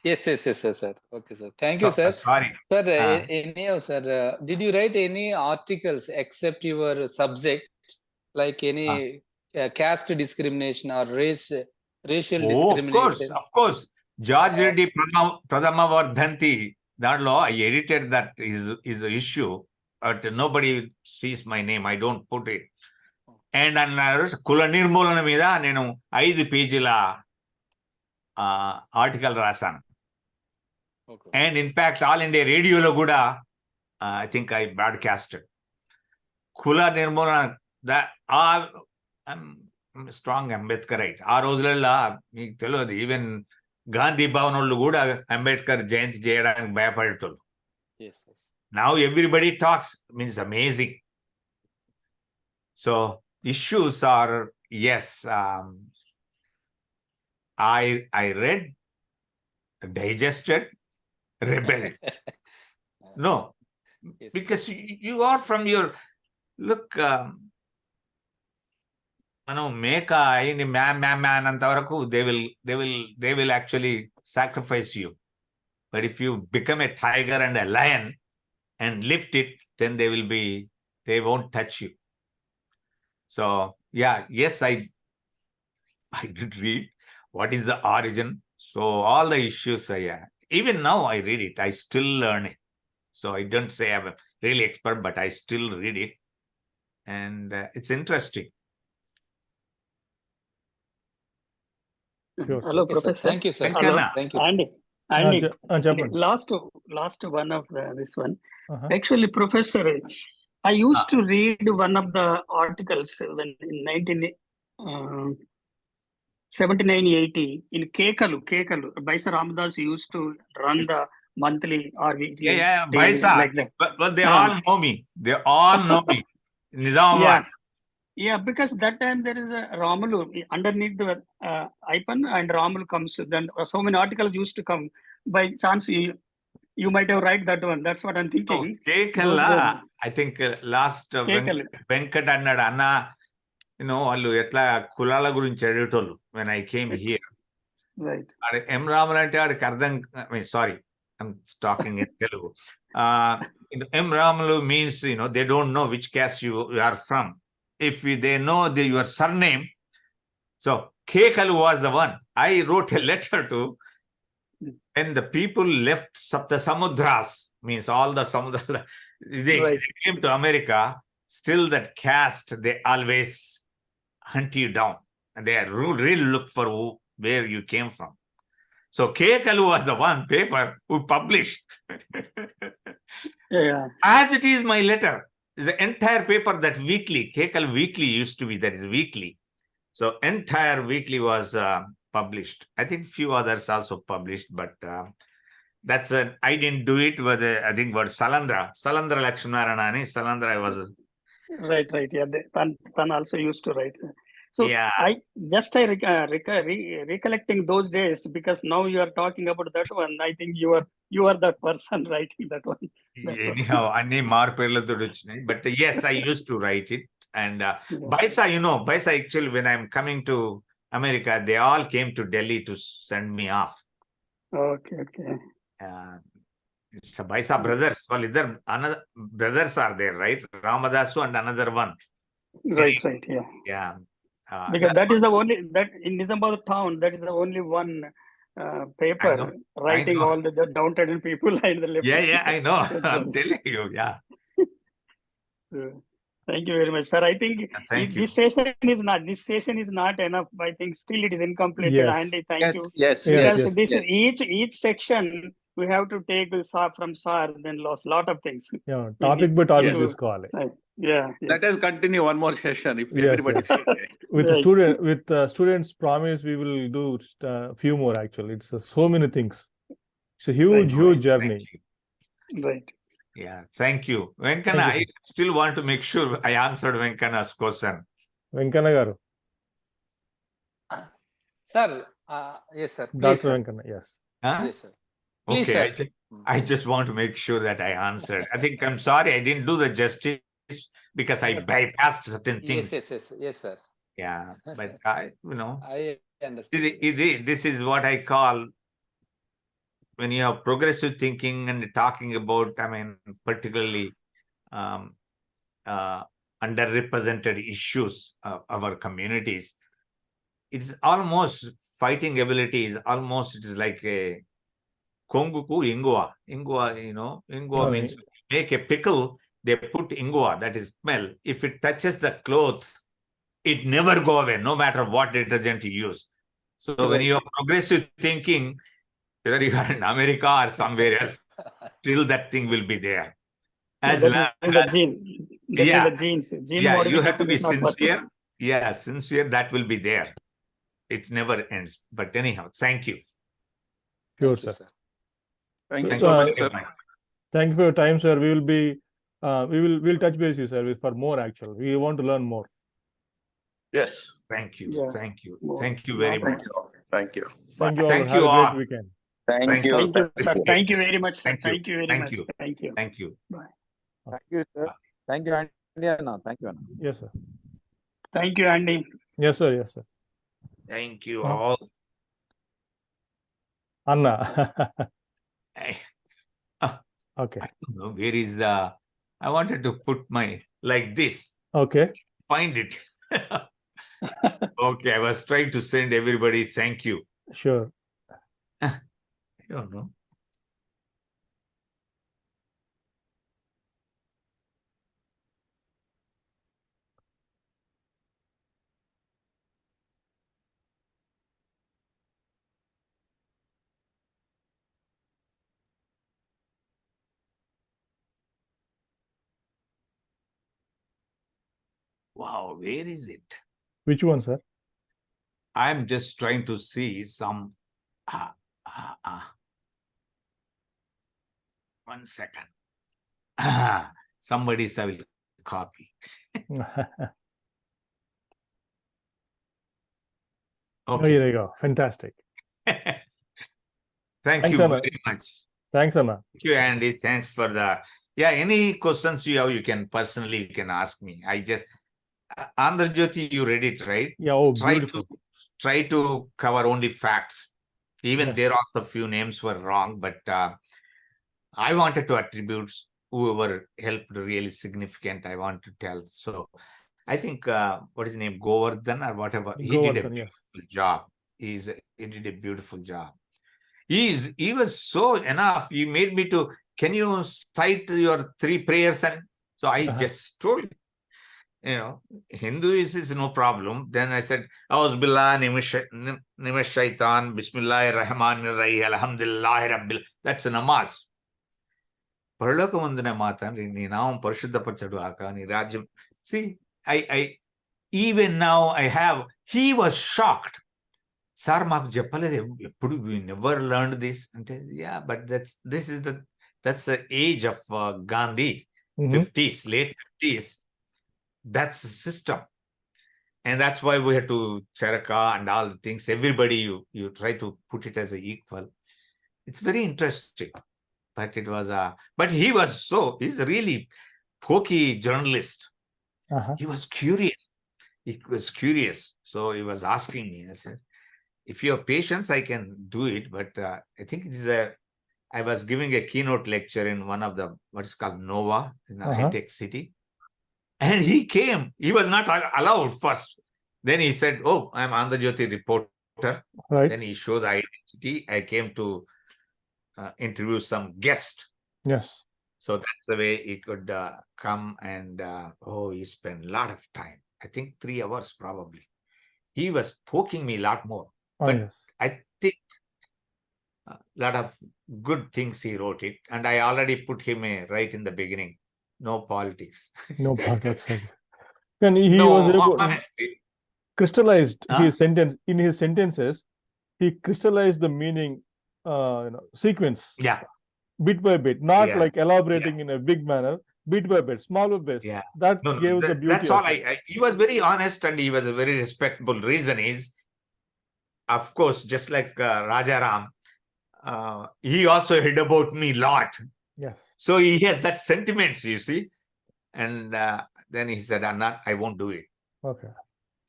Yes, sir. Okay, sir. Thank you, sir. Sorry. Sir, anyhow, sir, did you write any articles except your subject, like any caste discrimination or racial discrimination? Of course. George Reddy Pradama Vardhanti. I edited that is an issue, but nobody sees my name. I don't put it. And అన్నారు కుల నిర్మూలన మీద నేను 5 పేజీల article రాశాను. And in fact all India రేడియోలో కూడా I think I broadcasted కుల నిర్మూలన. Strong Ambedkar right. ఆ రోజులలో మీకు తెలియదు, ఈవెన్ గాంధీ భవన్ వాళ్ళు కూడా అంబేద్కర్ జయంతి చేయడానికి భయపడేటోళ్ళు. Now everybody talks, means amazing. So issues are, yes, I read, digested, rebelled. No, Yes. because you are from your, look, మనం మేక అయింది మ్యామ్ మ్యామ్ అన్నంత వరకు they will actually sacrifice you. But if you become a tiger and a lion and lift it, then they won't touch you. So yeah, yes, I did read what is the origin. So all the issues, even now I read it, I still learn it. So I don't say I'm a really expert, but I still read it. And it's interesting. Sure, Hello, Okay, sir. Professor. Thank you, sir. Venkana. Thank you, sir. Andy, చెప్పండి. last one of this one. Uh-huh. Actually, Professor, I used to read one of the articles when in 79-80 in Kekalu. Baisa Ramadas used to run the monthly or weekly. Yeah, TV Baisa. like that. But they all know me. They all know me. Nizamabad. Yeah, because that time there is a Ramulu underneath the icon and Ramulu comes. Then so many articles used to come. By chance, you might have write that one. That's what I'm thinking. Kekala, I think last Kekala. Venkat అన్నాడు అన్న, వాళ్ళు ఎట్లా కులాల గురించి అడిగేటోళ్ళు when I came here. Right. M Ramulu అంటే వాడికి అర్థం, sorry, I'm talking in Telugu. M Ramulu means, they don't know which caste you are from. If they know your surname, so Kekalu was the one. I wrote a letter to, and the people left Sapta Samudras, means all the Samudra, they came to America, still that caste, they always hunt you down. And they really look for where you came from. So Kekalu was the one paper who published. Yeah. As it is my letter. Is the entire paper that weekly, Kekalu weekly used to be, that is weekly. So entire weekly was published. I think few others also published, but that's I didn't do it with I think what Salandra Lakshmaranani, Salandra was. Right. Yeah, Tan also used to write. So yeah. I recollecting those days, because now you are talking about that one. I think you are that person writing that one. Anyhow, అన్ని మార్పేర్లతో వచ్చినాయి. But yes, I used to write it. And Baisa, Baisa actually, when I'm coming to America, they all came to Delhi to send me off. Okay. It's a Baisa brothers. Well, another brothers are there, right? Ramadasu and another one. Right. Yeah. Because that is the only, that in Nizamabad town, that is the only one paper writing all the downtrodden people and the left. Yeah, I know. I'm telling you, yeah. Thank you very much, sir. I think this session is not enough. I think still it is incomplete. Yes. Andy, thank you. Yes. Because this is each section we have to take from sir, then lost lot of things. Yeah, topic by topic తీసుకోవాలి. Yeah. Let us continue one more session if everybody. With students promise we will do few more. Actually, it's so many things. It's a huge journey. Right. Yeah, thank you. Venkana, I still want to make sure I answered Venkana's question. Venkana garu. Sir, yes, sir. Please, Dr. Venkana, yes. Huh? Yes, sir. Please, okay, sir. I just want to make sure that I answered. I think I'm sorry I didn't do the justice because I bypassed certain things. Yes, sir. Yeah, but I understand. This is what I call, when you have progressive thinking and talking about, particularly underrepresented issues of our communities, it's almost fighting ability is almost, it is like a konguku ingua. Ingua means make a pickle, they put ingua, that is smell. If it touches the cloth, it never go away, no matter what detergent you use. So when you have progressive thinking, whether you are in America or somewhere else, still that thing will be there. As the genes. You have to be sincere. Yeah, sincere, that will be there. It never ends. But anyhow, thank you. Sure, sir. Thank you so much, sir. Thank you for your time, sir. We will be, we'll touch base, sir, for more. Actually, we want to learn more. Yes. Thank you. Yeah. Thank you very much. Thank you. Thank you all. Thank Have you a great all. weekend. Thank you. Sir. Thank you very much, sir. Thank you very much. Thank you. Bye. Thank you, sir. Thank you, Andy. Thank you, Anna. Yes, sir. Thank you, Andy. Yes, sir. Yes, sir. Thank you Huh? all. Anna. Okay. I don't know where is the. I wanted to put my like this. Okay. Find it. Okay, I was trying to send everybody thank you. Sure. I don't know. Wow, where is it? Which one, sir? I'm just trying to see some. 1 second. Somebody's I will copy. Oh, Okay. here you go. Fantastic. Thank Thanks, you Anna. very much. Thanks, Anna. Thank you, Andy. Thanks for the. Yeah, any questions you have, you can personally ask me. I just Andhra Jyoti, you read it, right? Yeah. Oh, beautiful. Try to cover only facts. Even Yes. there also few names were wrong, but I wanted to attribute whoever helped really significant. I want to tell. So I think what is his name, Govardhan or whatever. He did a Govardhan, yes. beautiful job. He did a beautiful job. He was so enough. He made me to. Can you cite your 3 prayers? And so I just told you. Hindu is no problem. Then I said, Auzubillah, Nimish Shaitan, Bismillah Rahman Rahim, Alhamdulillah Rabbil. That's a namaz. Paralokamandana Matan, Ninam Parashuddha Pachaduaka, Ni Rajam. See, I even now I have, he was shocked. Sir, Mark we never learned this. Yeah, but that's the age of Gandhi, 50s, late 50s. That's the system. And that's why we had to Charaka and all the things. Everybody, you try to put it as an equal. It's very interesting. But it was he's a really pokey journalist. He was curious. So he was asking me, I said, if you have patience, I can do it. But I think I was giving a keynote lecture in one of the, what is called Nova in a high-tech city. And he came. He was not allowed first. Then he said, oh, I'm Andhra Jyoti reporter. Right. Then he showed the identity. I came to interview some guest. Yes. So that's the way he could come and, he spent a lot of time. I think 3 hours probably. He was poking me a lot more. But yes. I think a lot of good things he wrote it. And I already put him right in the beginning. No politics. No politics. And he was able, honestly, crystallized his sentence in his sentences. He crystallized the meaning, sequence. Yeah. Bit by bit, not like elaborating in a big manner. Bit by bit, smaller bits. Yeah. That gave the beauty. That's all. He was very honest and he was a very respectable. Reason is, of course, just like Rajaram, he also heard about me a lot. Yes. So he has that sentiments, you see. And then he said, Anna, I won't do it. Okay.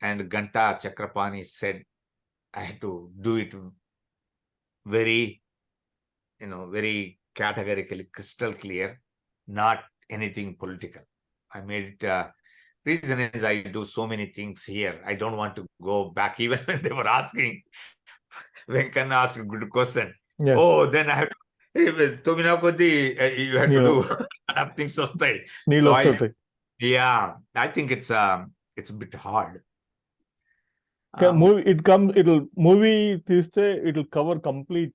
And Ganta Chakrapani said, I had to do it very, very categorically crystal clear, not anything political. I made it, reason is I do so many things here. I don't want to go back even when they were asking. Venkan asked a good question. Yes. Oh, then I have to, you have to do things. So I think it's a bit hard. It'll cover complete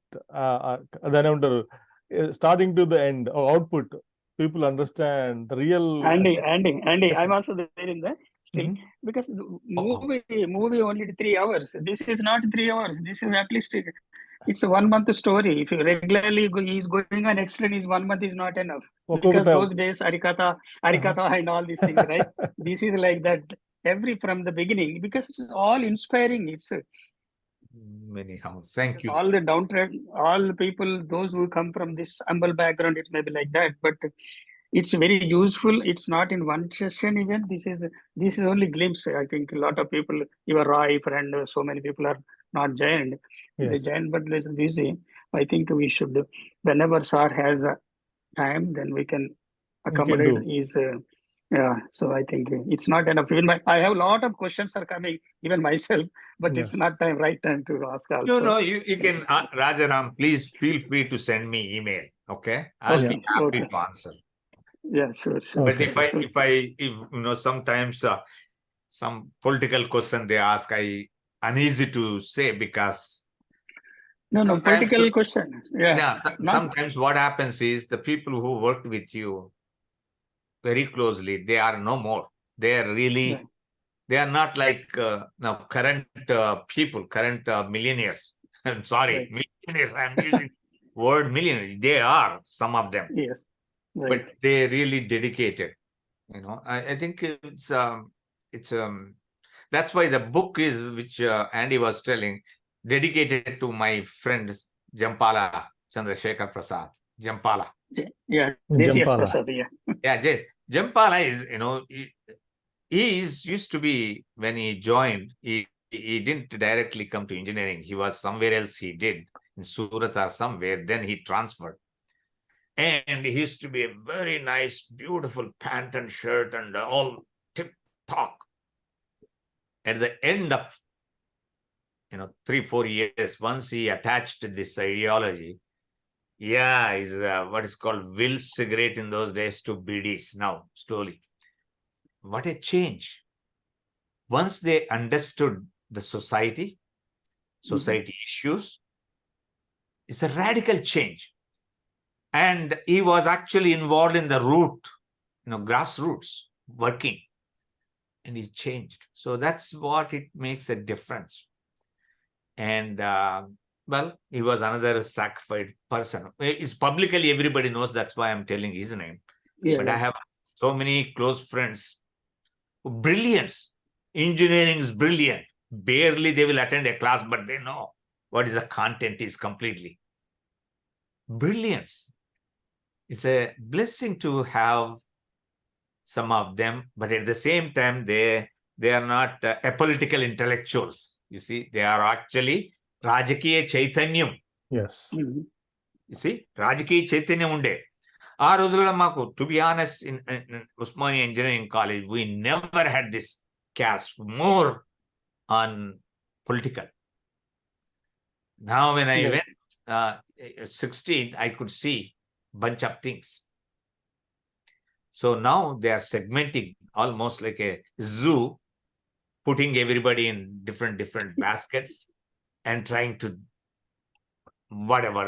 starting to the end or output. People understand the real. Andy, I'm also there in the still because the movie only 3 hours. This is not 3 hours. This is at least it's a 1 month story. If you regularly he's going on explain, is 1 month is not enough because those days Arikata and all these things, right? This is like that from the beginning because it's all inspiring. It's anyhow, thank you. All the downtrodden, all the people, those who come from this humble background, it may be like that, but it's very useful. It's not in one session even. This is only glimpse. I think a lot of people, your Roy friend, so many people are not joined. They Yes. joined, but little busy. I think we should, whenever sir has a time, then we can accommodate do. his. Yeah, so I think it's not enough. Even I have a lot of questions are coming, even myself, but it's Yes. not right time to ask No, also. no, you can, Rajaram, please feel free to send me email. Okay. I'll Okay, be happy okay. to answer. Yeah, sure. But Okay. if sometimes some political question they ask, I uneasy to say because No, sometimes political question. Yeah, yeah, not sometimes what happens is the people who worked with you very closely, they are no more. They are really, yeah. they are not like now current people, current millionaires. I'm sorry, Right. millionaires. I'm using word millionaires. They are some of them, Yes, but right. they really dedicated. I think it's that's why the book is, which Andy was telling, dedicated to my friend Jampala Chandrasekhar Prasad. Jampala. Yeah, Desias Jampala. Prasad. Yeah, Yeah, Jampala is, he is used to be, when he joined, he didn't directly come to engineering. He was somewhere else, he did in Surat or somewhere. Then he transferred. And he used to be a very nice, beautiful pant and shirt and all tip top. At the end of 3-4 years, once he attached this ideology, is what is called will cigarette in those days to BDs now, slowly. What a change. Once they understood the society issues, it's a radical change. And he was actually involved in the root, grassroots working. And he changed. So that's what it makes a difference. And he was another sacrificed person. It's publicly, everybody knows, that's why I'm telling his name. yeah. But I have so many close friends, brilliance. Engineering is brilliant. Barely they will attend a class, but they know what is the content is completely. Brilliance. It's a blessing to have some of them, but at the same time, they are not apolitical intellectuals. You see, they are actually Rajakiya Chaitanyam. Yes. Mhm. You see, Rajakiya Chaitanyam unde. Aa రోజులలో మాకు, to be honest, in Usmania Engineering College, we never had this caste, more on political. Now, when I went 16, I could see bunch of things. So now they are segmenting almost like a zoo, putting everybody in different baskets and trying to whatever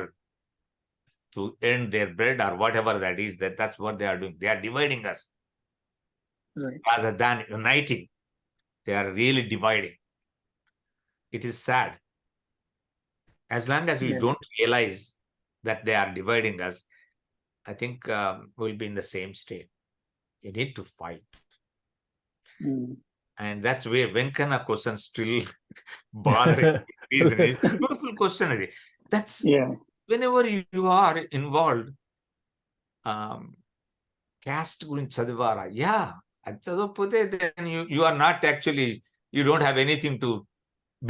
to earn their bread or whatever that is, that's what they are doing. They are dividing us Right. rather than uniting. They are really dividing. It is sad. As long as we don't realize that they are dividing us, I think we'll be in the same state. You need to fight. And that's where Venkana question still bothering. Reason is beautiful question. That's whenever you are involved, caste gurinchi chadivara. Yeah, అది చదవకపోతే then you are not actually, you don't have anything to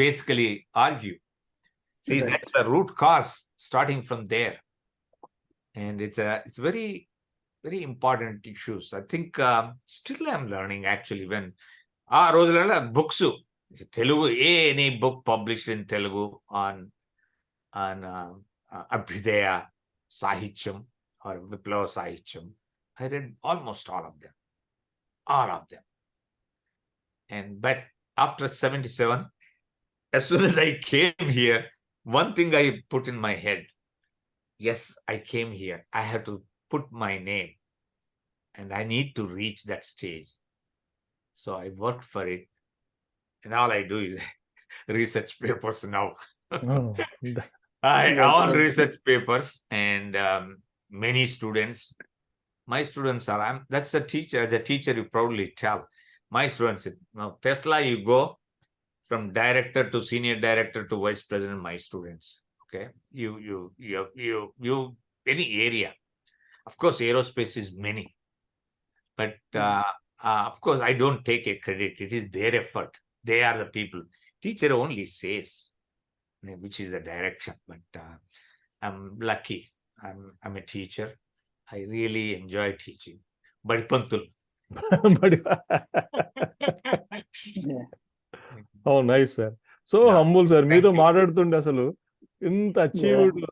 basically argue. See, that's the root cause starting from there. And it's very, very important issues. I think still I'm learning actually. When ఆ రోజులలో books, Telugu, any book published in Telugu on Abhyudaya Sahityam or Viplava Sahityam, I read almost all of them. But after 77, as soon as I came here, one thing I put in my head, yes, I came here, I have to put my name and I need to reach that stage. So I worked for it, and all I do is research papers now. I own research papers, and many students. My students are, that's a teacher. As a teacher, you probably tell my students, now Tesla, you go from director to senior director to vice president, my students. Okay. You any area. Of course, aerospace is many. But of course, I don't take a credit. It is their effort. They are the people. Teacher only says which is the direction. But I'm lucky. I'm a teacher. I really enjoy teaching. But Pantul. Yeah. Oh, nice, sir. So Yeah. humble, sir. Thank మీతో you. మాట్లాడుతుండే అసలు ఇంత achieved,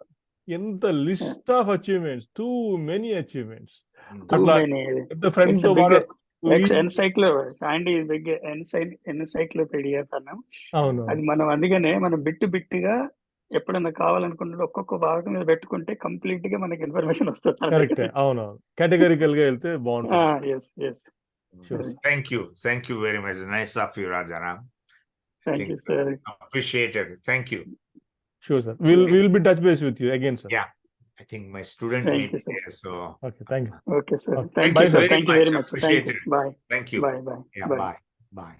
ఎంత list of achievements, too many achievements. Too అట్లా many. పెద్ద friend It's తో a big మాట్లాడు. Andy is big encyclopedia అన్నాం. అవును, అది మనం అందుకనే మనం బిట్టుగా ఎప్పుడన్నా కావాలనుకుంటే ఒక్కొక్క భాగం మీద పెట్టుకుంటే కంప్లీట్ గా మనకి ఇన్ఫర్మేషన్ వస్తుంది. కరెక్టే. అవును, కేటగిరికల్ గా వెళ్తే బాగుంటుంది. Yes. Sure. Thank you very much. Nice of you, Rajaram. Thank you, sir. Appreciated. Thank you. Sure, sir. We'll be touch base with you again, sir. Yeah. I think my student Thank may you, be sir. there. So Okay, thank you. Okay, sir. Okay. Thank Bye, you, sir. sir. Thank you very much. Thank Appreciate you. it. Bye. Thank you. Bye. Yeah, Bye. bye.